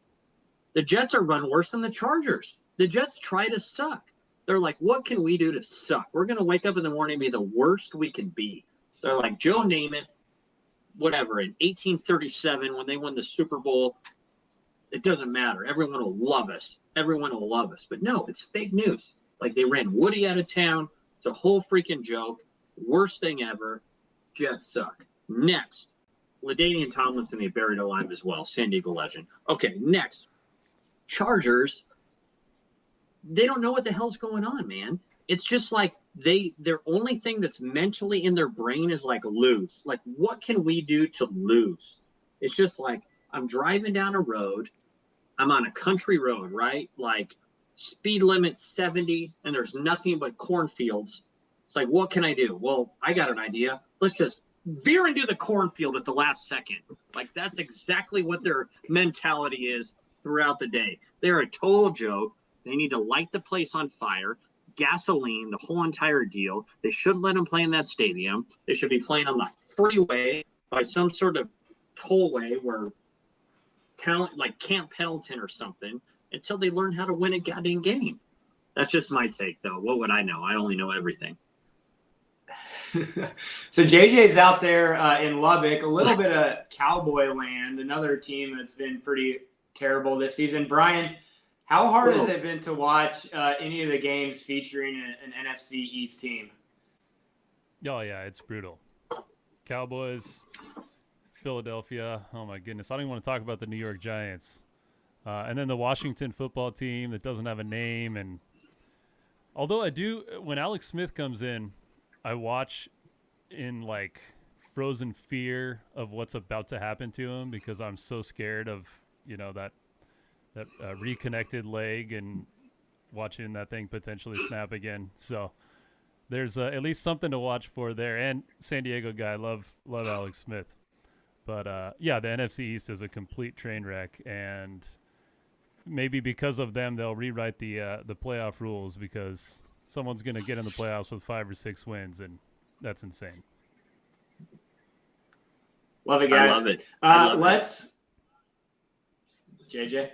The Jets are run worse than the Chargers. The Jets try to suck. They're like, what can we do to suck? We're going to wake up in the morning and be the worst we can be. They're like Joe Namath, whatever, in 1837 when they won the Super Bowl. It doesn't matter. Everyone will love us. But no, it's fake news. Like they ran Woody out of town. It's a whole freaking joke. Worst thing ever. Jets suck. Next, LaDainian Tomlinson, they buried alive as well. San Diego legend. Okay, next. Chargers. They don't know what the hell's going on, man. It's just like their only thing that's mentally in their brain is like lose. Like, what can we do to lose? It's just like, I'm driving down a road. I'm on a country road, right? Like, speed limit 70, and there's nothing but cornfields. It's like, what can I do? Well, I got an idea. Let's just veer into the cornfield at the last second. Like, that's exactly what their mentality is throughout the day. They're a total joke. They need to light the place on fire, gasoline, the whole entire deal. They shouldn't let them play in that stadium. They should be playing on the freeway by some sort of tollway where talent like Camp Pendleton or something until they learn how to win a goddamn game. That's just my take, though. What would I know? I only know everything. So JJ's out there in Lubbock, a little bit of Cowboy land, another team that's been pretty terrible this season. Brian, how hard has it been to watch any of the games featuring an NFC East team? Oh, yeah, it's brutal. Cowboys, Philadelphia. Oh, my goodness. I don't even want to talk about the New York Giants. And then the Washington football team that doesn't have a name. And although I do, when Alex Smith comes in, I watch in like frozen fear of what's about to happen to him because I'm so scared of, you know, that reconnected leg and watching that thing potentially snap again. So there's at least something to watch for there. And San Diego guy, love Alex Smith. But yeah, the NFC East is a complete train wreck, and maybe because of them, they'll rewrite the playoff rules because someone's going to get in the playoffs with 5 or 6 wins, and that's insane. Love it, guys. I love it. Let's JJ.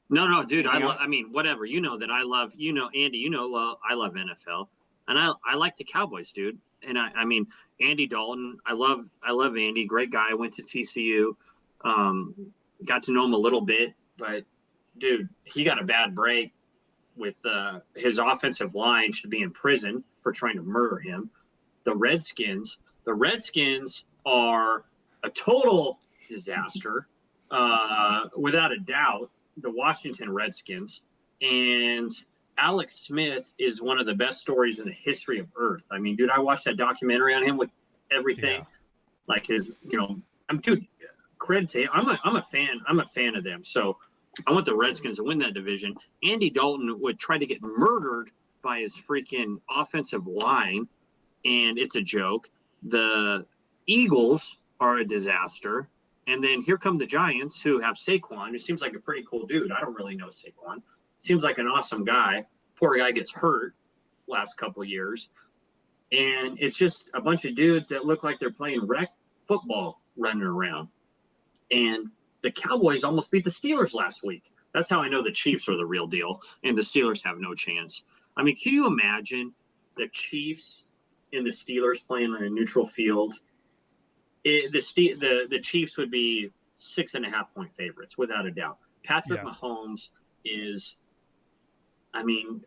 No, dude. Anything else? I mean, whatever. You know that I love. You know, Andy. You know, I love NFL, and I like the Cowboys, dude. And I mean, Andy Dalton. I love Andy. Great guy. Went to TCU. Got to know him a little bit, but dude, he got a bad break with his offensive line should be in prison for trying to murder him. The Redskins are a total disaster, without a doubt. The Washington Redskins, and Alex Smith is one of the best stories in the history of Earth. I mean, dude, I watched that documentary on him with everything, like his, you know, credit to him. I'm a fan of them. So I want the Redskins to win that division. Andy Dalton would try to get murdered by his freaking offensive line, and it's a joke. The Eagles are a disaster. And then here come the Giants, who have Saquon, who seems like a pretty cool dude. I don't really know Saquon. Seems like an awesome guy. Poor guy gets hurt last couple of years. And it's just a bunch of dudes that look like they're playing rec football running around. And the Cowboys almost beat the Steelers last week. That's how I know the Chiefs are the real deal, and the Steelers have no chance. I mean, can you imagine the Chiefs and the Steelers playing on a neutral field? The Chiefs would be 6.5-point favorites, without a doubt. Patrick Mahomes is, I mean,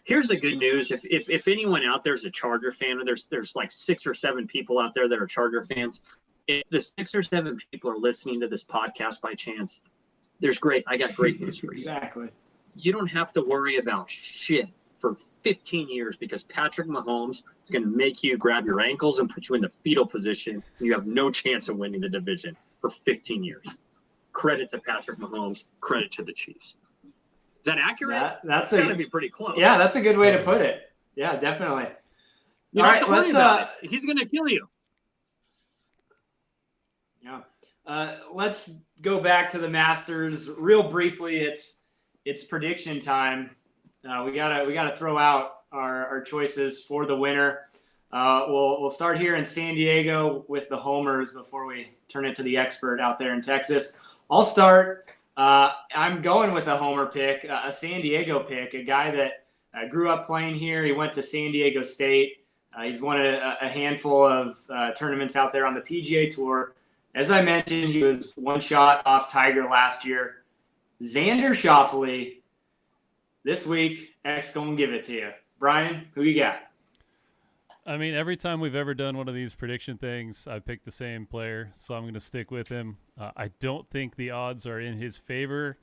here's the good news. If anyone out there is a Charger fan, or there's like 6 or 7 people out there that are Charger fans, if the 6 or 7 people are listening to this podcast by chance, I got great news for you. Exactly. You don't have to worry about shit for 15 years because Patrick Mahomes is going to make you grab your ankles and put you in the fetal position. And you have no chance of winning the division for 15 years. Credit to Patrick Mahomes. Credit to the Chiefs. Is that accurate? That's going to be pretty close. Yeah, that's a good way to put it. Yeah, definitely. You don't have to worry about it. He's going to kill you. Yeah. Let's go back to the Masters real briefly. It's prediction time. We gotta throw out our choices for the winner. We'll start here in San Diego with the homers before we turn it to the expert out there in Texas. I'll start. I'm going with a homer pick, a San Diego pick, a guy that grew up playing here. He went to San Diego State. He's won a handful of tournaments out there on the PGA Tour. As I mentioned, he was one shot off Tiger last year. Xander Schauffele. This week, X gonna give it to you. Brian, who you got? I mean, every time we've ever done one of these prediction things, I pick the same player, so I'm going to stick with him. I don't think the odds are in his favor,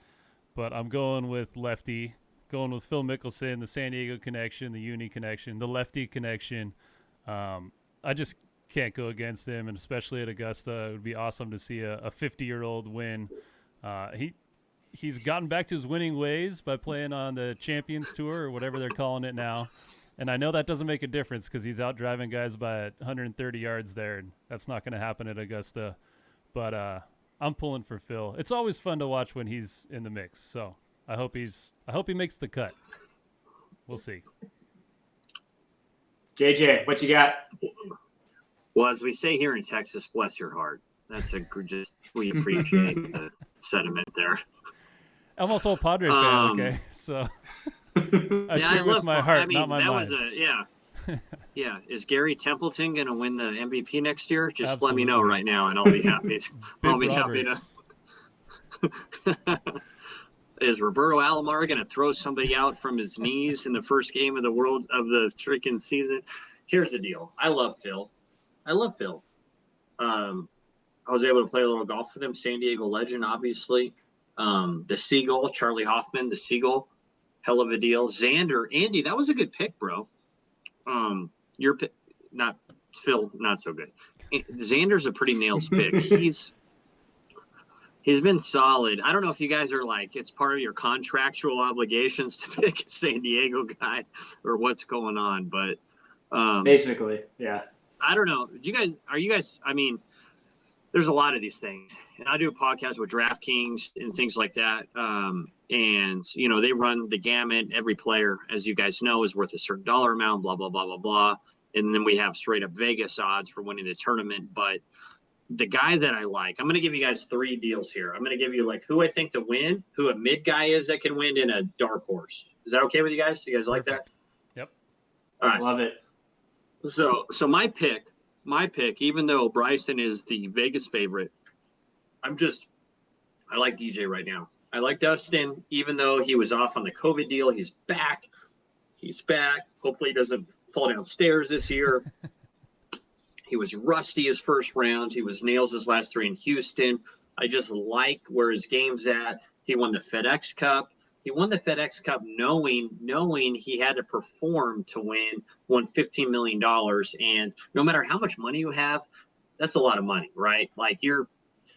but I'm going with lefty going with Phil Mickelson, the San Diego connection, the uni connection, the lefty connection. I just can't go against him, and especially at Augusta, it would be awesome to see a 50-year-old win. He's gotten back to his winning ways by playing on the Champions Tour or whatever they're calling it now. And I know that doesn't make a difference because he's out driving guys by 130 yards there. And that's not going to happen at Augusta. But I'm pulling for Phil. It's always fun to watch when he's in the mix. So I hope he makes the cut. We'll see. JJ, what you got? Well, as we say here in Texas, bless your heart. We appreciate the sentiment there. I'm also a Padre fan, okay? So I cheer with my heart, not my mind. Yeah. Is Gary Templeton going to win the MVP next year? Just Absolutely. let me know right now, and I'll be happy. Happy to. Is Roberto Alomar going to throw somebody out from his knees in the first game of the freaking season? Here's the deal. I love Phil. I was able to play a little golf with him. San Diego legend, obviously. The Seagull, Charlie Hoffman, the Seagull, hell of a deal. Xander, Andy, that was a good pick, bro. Your pick, not Phil, not so good. Xander's a pretty nails pick. He's been solid. I don't know if you guys are like, it's part of your contractual obligations to pick a San Diego guy or what's going on, but Basically, yeah. I don't know. Are you guys, I mean, there's a lot of these things, and I do a podcast with DraftKings and things like that. And they run the gamut. Every player, as you guys know, is worth a certain dollar amount, blah, blah, blah, blah, blah. And then we have straight up Vegas odds for winning the tournament. But the guy that I like, I'm going to give you guys 3 deals here. I'm going to give you like who I think to win, who a mid guy is that can win, in a dark horse. Is that okay with you guys? You guys like that? Yep. All right. Love it. So my pick, even though Bryson is the Vegas favorite, I like DJ right now. I like Dustin, even though he was off on the COVID deal. He's back. Hopefully he doesn't fall downstairs this year. He was rusty his first round. He was nails his last 3 in Houston. I just like where his game's at. He won the FedEx Cup. He won the FedEx Cup knowing he had to perform to won $15 million. And no matter how much money you have, that's a lot of money, right? Like, you're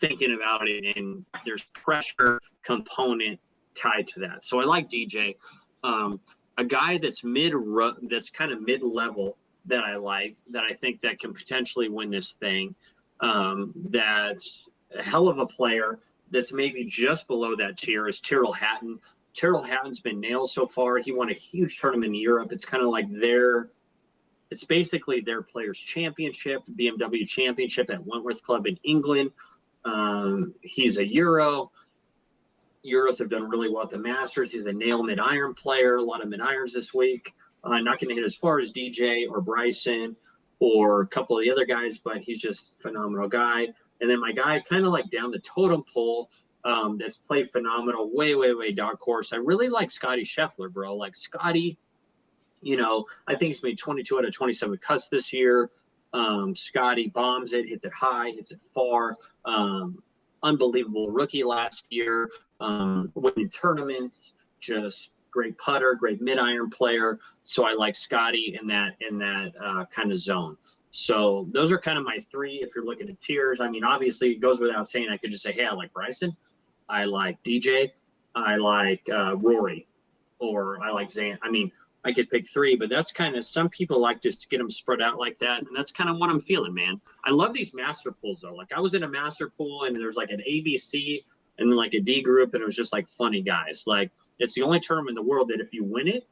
thinking about it, and there's pressure component tied to that. So I like DJ. A guy that's kind of mid-level that I like, that I think that can potentially win this thing. That's a hell of a player that's maybe just below that tier is Tyrrell Hatton. Tyrrell Hatton's been nailed so far. He won a huge tournament in Europe. It's kind of like it's basically their Players' Championship, BMW Championship at Wentworth Club in England. He's a Euro. Euros have done really well at the Masters. He's a nail mid-iron player. A lot of mid-irons this week. Not going to hit as far as DJ or Bryson or a couple of the other guys, but he's just a phenomenal guy. And then my guy, kind of like down the totem pole, that's played phenomenal, way dark horse. I really like Scotty Scheffler, bro. Like, Scotty, I think he's made 22 out of 27 cuts this year. Scotty bombs it, hits it high, hits it far. Unbelievable rookie last year, winning tournaments, just great putter, great mid-iron player. So I like Scotty in that kind of zone. So those are kind of my 3 if you're looking at tiers. I mean, obviously, it goes without saying, I could just say, hey, I like Bryson, I like DJ, I like Rory, or I like Zan. I mean, I could pick 3, but that's kind of, some people like just to get them spread out like that, and that's kind of what I'm feeling, man. I love these master pools, though. Like, I was in a master pool, and there's like an ABC and then like a D group, and it was just like funny guys. Like, it's the only tournament in the world that if you win it,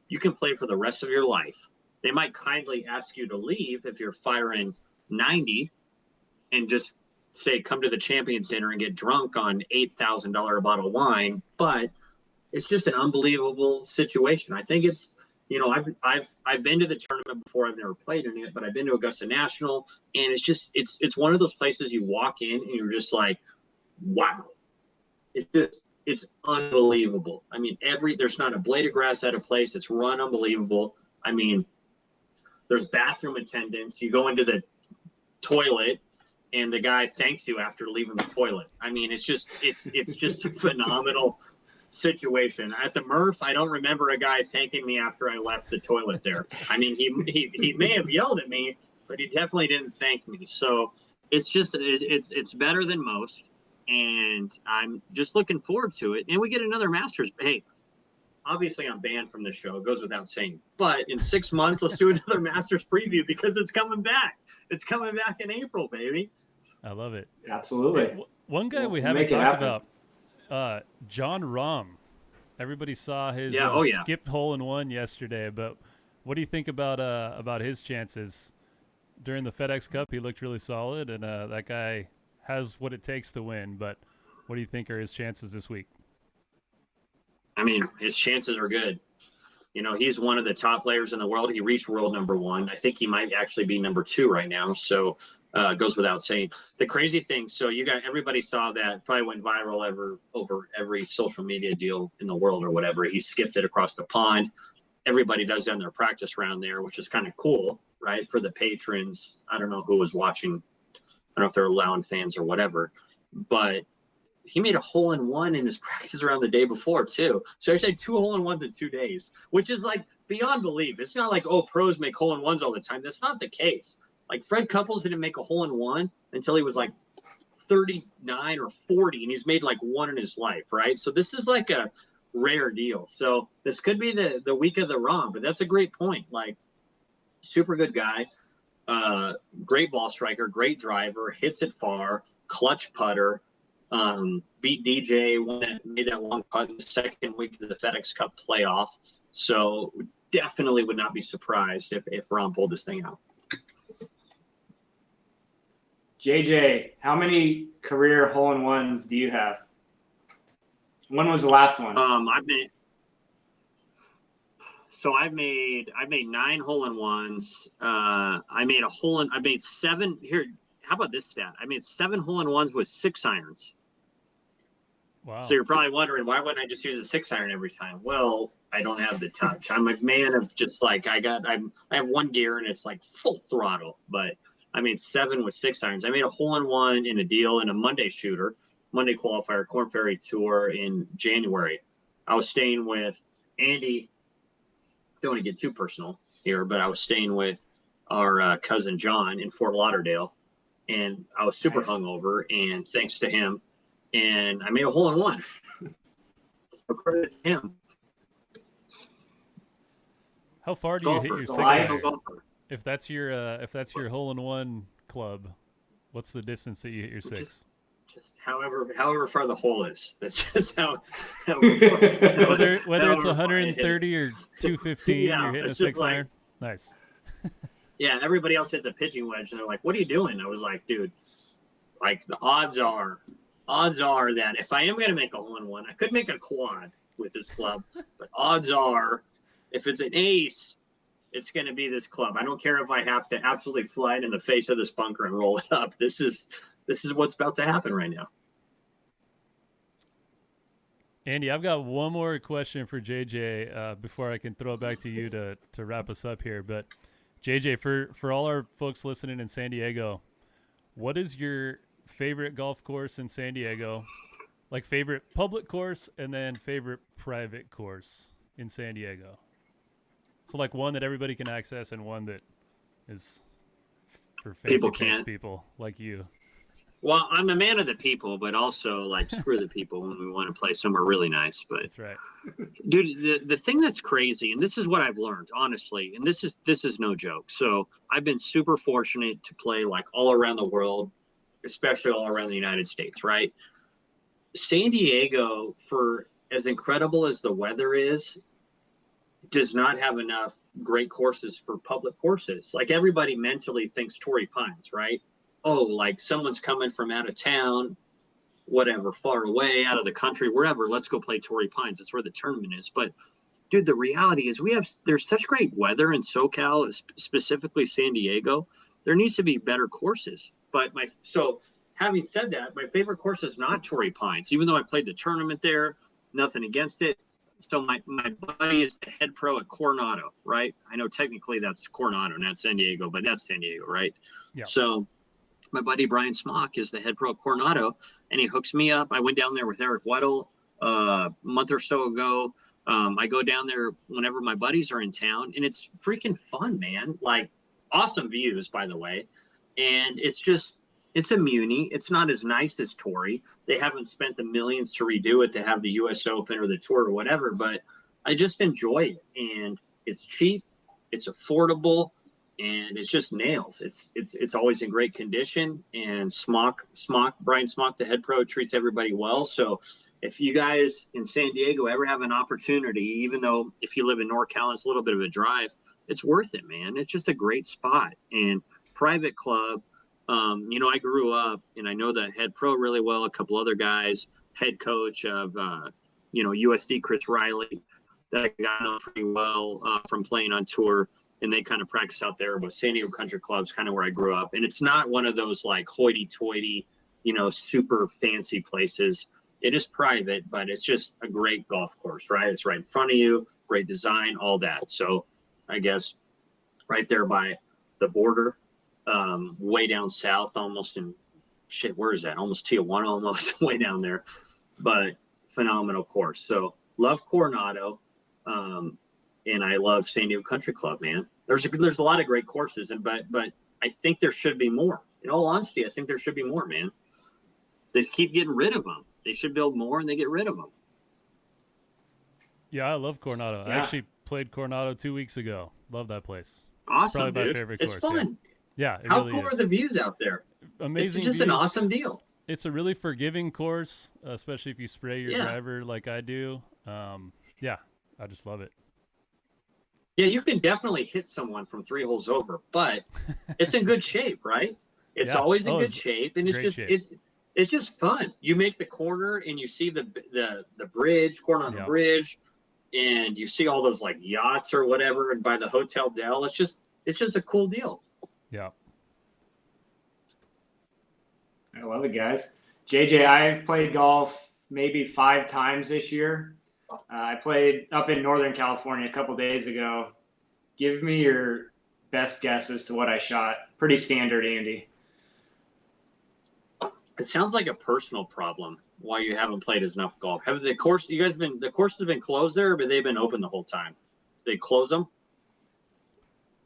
you can play for the rest of your life. They might kindly ask you to leave if you're firing 90 and just say, come to the Champions Dinner and get drunk on $8,000 a bottle of wine. But it's just an unbelievable situation. I think it's, I've been to the tournament before. I've never played in it, but I've been to Augusta National, and it's one of those places you walk in and you're just like, wow. It's unbelievable. I mean, there's not a blade of grass out of place. It's run unbelievable. I mean, there's bathroom attendants. You go into the toilet and the guy thanks you after leaving the toilet. I mean, it's just a phenomenal situation. At the Murph, I don't remember a guy thanking me after I left the toilet there. I mean, he may have yelled at me, but he definitely didn't thank me. So it's just it's better than most, and I'm just looking forward to it. And we get another Masters. Hey, obviously I'm banned from the show. It goes without saying. But in 6 months, let's do another Masters preview because it's coming back. It's coming back in April, baby. I love it. Absolutely. One guy we We'll haven't make it talked happen. about, John Rahm. Everybody saw his skipped hole in one yesterday, but what do you think about his chances during the FedEx Cup? He looked really solid, and that guy has what it takes to win. But what do you think are his chances this week? I mean, his chances are good. You know, he's one of the top players in the world. He reached world number 1. I think he might actually be number 2 right now. So it goes without saying. The crazy thing, so everybody saw that, probably went viral over every social media deal in the world or whatever. He skipped it across the pond. Everybody does that in their practice round there, which is kind of cool, right? For the patrons. I don't know who was watching. I don't know if they're allowing fans or whatever, but he made a hole-in-one in his practice round the day before too. So he's had 2 hole-in-ones in 2 days, which is like beyond belief. It's not like, oh, pros make hole-in-ones all the time. That's not the case. Like Fred Couples didn't make a hole-in-one until he was like 39 or 40, and he's made like 1 in his life, right? So this is like a rare deal. So this could be the week of the Rahm, but that's a great point. Like, super good guy, great ball striker, great driver, hits it far, clutch putter, beat DJ, made that long putt in the second week of the FedEx Cup playoff. So definitely would not be surprised if Rahm pulled this thing out. JJ, how many career hole-in-ones do you have? When was the last one? I've made 9 hole-in-ones. I made 7 here. How about this stat? I made 7 hole-in-ones with 6 irons. Wow. So you're probably wondering, why wouldn't I just use a 6 iron every time? Well, I don't have the touch. I'm a man of just like, I have 1 gear and it's like full throttle, but I made 7 with 6 irons. I made a hole-in-one in a deal in a Monday shooter, Monday qualifier, Corn Ferry Tour in January. I was staying with Andy. Don't want to get too personal here, but I was staying with our cousin John in Fort Lauderdale, and I was super hungover, and thanks to him, and I made a hole-in-one. So credit to him. How far do you hit your 6 iron? If that's your hole-in-one club, what's the distance that you hit your 6? Just however far the hole is. That's just how whether it's 130 or 215, you're hitting a 6 iron. Nice. Yeah, everybody else hits a pitching wedge, and they're like, "What are you doing?" I was like, "Dude, like the odds are that if I am going to make a hole-in-one, I could make a quad with this club, but odds are, if it's an ace, it's going to be this club. I don't care if I have to absolutely fly it in the face of this bunker and roll it up. This is what's about to happen right now." Andy, I've got one more question for JJ before I can throw it back to you to wrap us up here. But JJ, for all our folks listening in San Diego, what is your favorite golf course in San Diego? Like favorite public course and then favorite private course in San Diego. So like one that everybody can access and one that is for fancy people like you. Well, I'm a man of the people, but also like screw the people when we want to play somewhere really nice. But that's right, dude. The thing that's crazy, and this is what I've learned, honestly, and this is no joke. So I've been super fortunate to play like all around the world, especially all around the United States. Right? San Diego, for as incredible as the weather is, does not have enough great courses for public courses. Like everybody mentally thinks Torrey Pines, right? Oh, like someone's coming from out of town, whatever, far away, out of the country, wherever, let's go play Torrey Pines. That's where the tournament is. But dude, the reality is there's such great weather in SoCal, specifically San Diego. There needs to be better courses. But so having said that, my favorite course is not Torrey Pines, even though I played the tournament there, nothing against it. So my buddy is the head pro at Coronado, right? I know technically that's Coronado, not San Diego, but that's San Diego, right? Yeah. So my buddy Brian Smock is the head pro at Coronado, and he hooks me up. I went down there with Eric Weddle, a month or so ago. I go down there whenever my buddies are in town, and it's freaking fun, man. Like, awesome views, by the way. And it's a muni. It's not as nice as Torrey. They haven't spent the millions to redo it to have the US Open or the Tour or whatever, but I just enjoy it. And it's cheap, it's affordable, and it's just nails. It's always in great condition. And Brian Smock, the head pro, treats everybody well. So if you guys in San Diego ever have an opportunity, even though if you live in NorCal, it's a little bit of a drive, it's worth it, man. It's just a great spot. And private club, I grew up and I know the head pro really well, a couple other guys, head coach of, USD, Chris Riley, that I got know pretty well from playing on tour. And they kind of practice out there, but San Diego Country Club's kind of where I grew up. And it's not one of those like hoity-toity, super fancy places. It is private, but it's just a great golf course, right? It's right in front of you, great design, all that. So I guess right there by the border, way down south, almost in where is that? Almost Tijuana, almost way down there, but phenomenal course. So love Coronado, and I love San Diego Country Club, man. There's a lot of great courses, but I think there should be more. In all honesty, I think there should be more, man. They just keep getting rid of them. They should build more, and they get rid of them. Yeah, I love Coronado. Yeah. I actually played Coronado 2 weeks ago. Love that place. Awesome, Probably dude. my favorite It's course. fun. Yeah, it How really cool is. are the views out there? Amazing It's just an views. awesome deal. It's a really forgiving course, especially if you spray your Yeah. driver like I do. Yeah, I just love it. Yeah, you can definitely hit someone from 3 holes over, but it's in good shape, right? It's Yeah. always in Oh, good it's shape, and it's great just shape. it's just fun. You make the corner, and you see the bridge, corner on the Yeah. bridge, and you see all those like yachts or whatever, and by the Hotel Del, it's just a cool deal. Yeah. I love it, guys. JJ, I've played golf maybe 5 times this year. I played up in Northern California a couple days ago. Give me your best guess as to what I shot. Pretty standard, Andy. It sounds like a personal problem why you haven't played enough golf. Have the course the course has been closed there, but they've been open the whole time? They close them?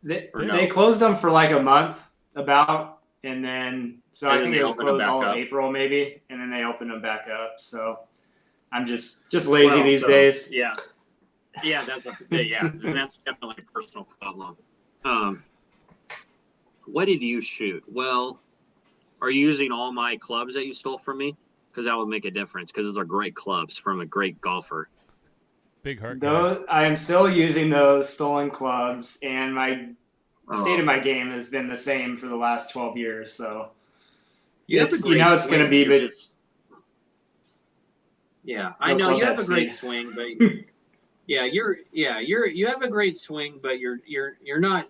They Or no? they closed them for like a month about, and then so And I then think they it was opened them closed back all of up. April maybe, and then they opened them back up. So I'm just lazy Well, these so, days. Yeah, that's definitely a personal problem. What did you shoot? Well, are you using all my clubs that you stole from me? Because that would make a difference. Because those are great clubs from a great golfer. Big heart guy. Those I am still using those stolen clubs, and my state of my game has been the same for the last 12 years. So You have a it's great it's going to swing, be, you're but yeah, I No know club you have at a great sea. swing, but you have a great swing, but you're not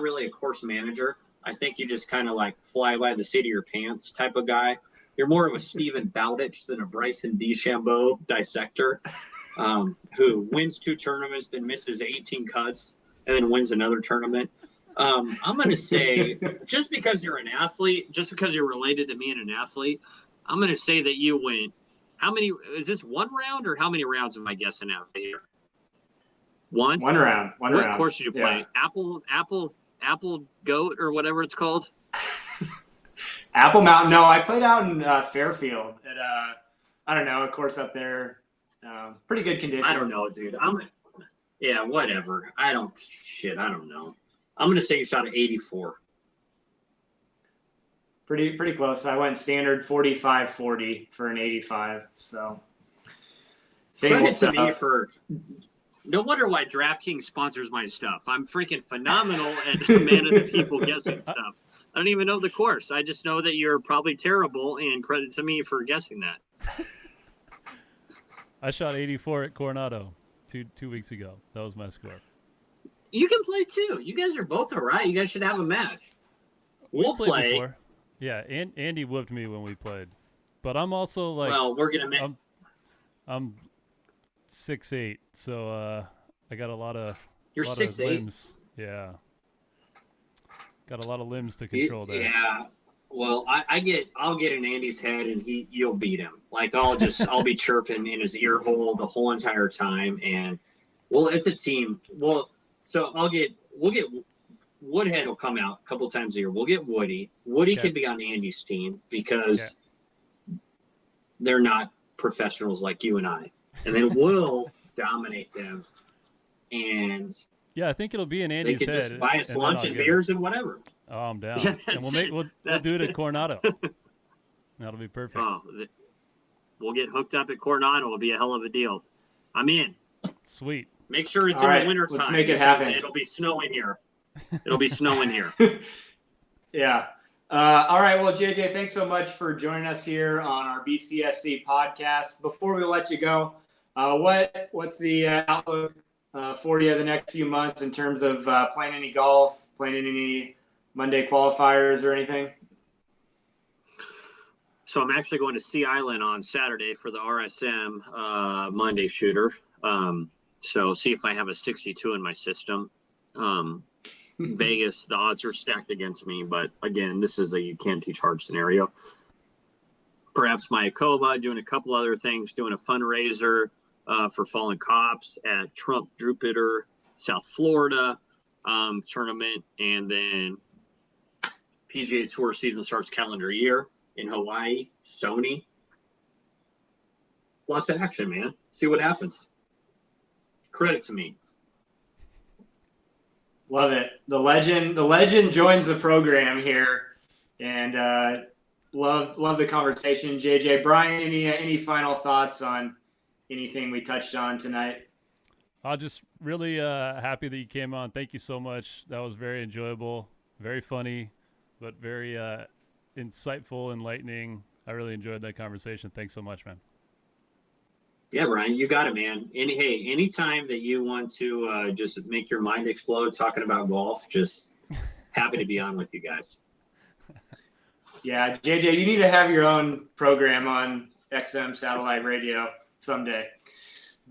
really a course manager. I think you just kind of like fly by the seat of your pants type of guy. You're more of a Stephen Bowditch than a Bryson DeChambeau dissector, who wins 2 tournaments, then misses 18 cuts, and then wins another tournament. I'm going to say, just because you're an athlete, just because you're related to me and an athlete, I'm going to say that you went. How many? Is this 1 round, or how many rounds am I guessing out here? One? one round. What course did you play? Apple Goat or whatever it's called? Apple Mountain. No, I played out in Fairfield at I don't know, a course up there. Pretty good condition. I don't know, dude. Whatever. I don't know. I'm going to say you shot an 84. Pretty close. I went standard 45-40 for an 85. So same Credit old to me stuff. for. No wonder why DraftKings sponsors my stuff. I'm freaking phenomenal at man of the people guessing stuff. I don't even know the course. I just know that you're probably terrible, and credit to me for guessing that. I shot 84 at Coronado two weeks ago. That was my score. You can play too. You guys are both all right. You guys should have a match. We'll Played play. before. Yeah, and Andy whooped me when we played. But I'm also like Well, we're gonna. I'm 6'8", so I got a lot of You're lot 6'8". of limbs. Yeah. Got a lot of limbs to control there. Yeah. Well, I'll get in Andy's head and you'll beat him. Like I'll be chirping in his ear hole the whole entire time. And it's a team. Well, so we'll get Woodhead will come out a couple times a year. We'll get Woody. Woody Okay. could be on Andy's team because they're not professionals like you and I. And then we'll dominate them. And Yeah, I think it'll be in they Andy's could head. just buy us and then lunch I'll and get beers and whatever. Oh, I'm down. Yeah, And that's we'll it. do it at Coronado. That'll be perfect. Oh, we'll get hooked up at Coronado. It'll be a hell of a deal. I'm in. Sweet. Make sure it's All in right, the winter time. let's make it happen. It'll be snowing here. It'll be snowing here. Yeah. All right. Well, JJ, thanks so much for joining us here on our BCSC podcast. Before we let you go, what's the outlook for you the next few months in terms of playing any golf, playing any Monday qualifiers or anything? So I'm actually going to Sea Island on Saturday for the RSM Monday shooter. So see if I have a 62 in my system. Vegas, the odds are stacked against me, but again, this is a you can't teach hard scenario. Perhaps Mayakoba, doing a couple other things, doing a fundraiser for fallen cops at Trump Jupiter, South Florida tournament, and then PGA Tour season starts calendar year in Hawaii, Sony. Lots of action, man. See what happens. Credit to me. Love it. The legend joins the program here, and love the conversation. JJ, Brian, any final thoughts on anything we touched on tonight? I'm just really happy that you came on. Thank you so much. That was very enjoyable, very funny, but very insightful, enlightening. I really enjoyed that conversation. Thanks so much, man. Yeah, Brian, you got it, man. Anytime that you want to just make your mind explode talking about golf, just happy to be on with you guys. Yeah, JJ, you need to have your own program on XM satellite radio someday.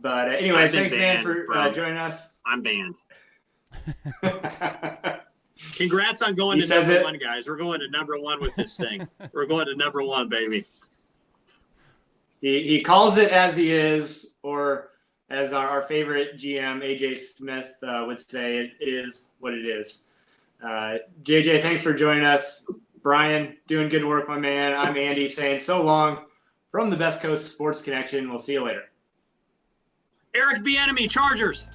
But anyways, thanks, man, for joining us. I'm banned. Congrats on going to number one, guys. We're going to number one with this thing. We're going to number one, baby. He calls it as he is, or as our favorite GM, AJ Smith, would say, it is what it is. JJ, thanks for joining us. Brian, doing good work, my man. I'm Andy saying so long from the Best Coast Sports Connection. We'll see you later. Eric Bieniemy, Chargers.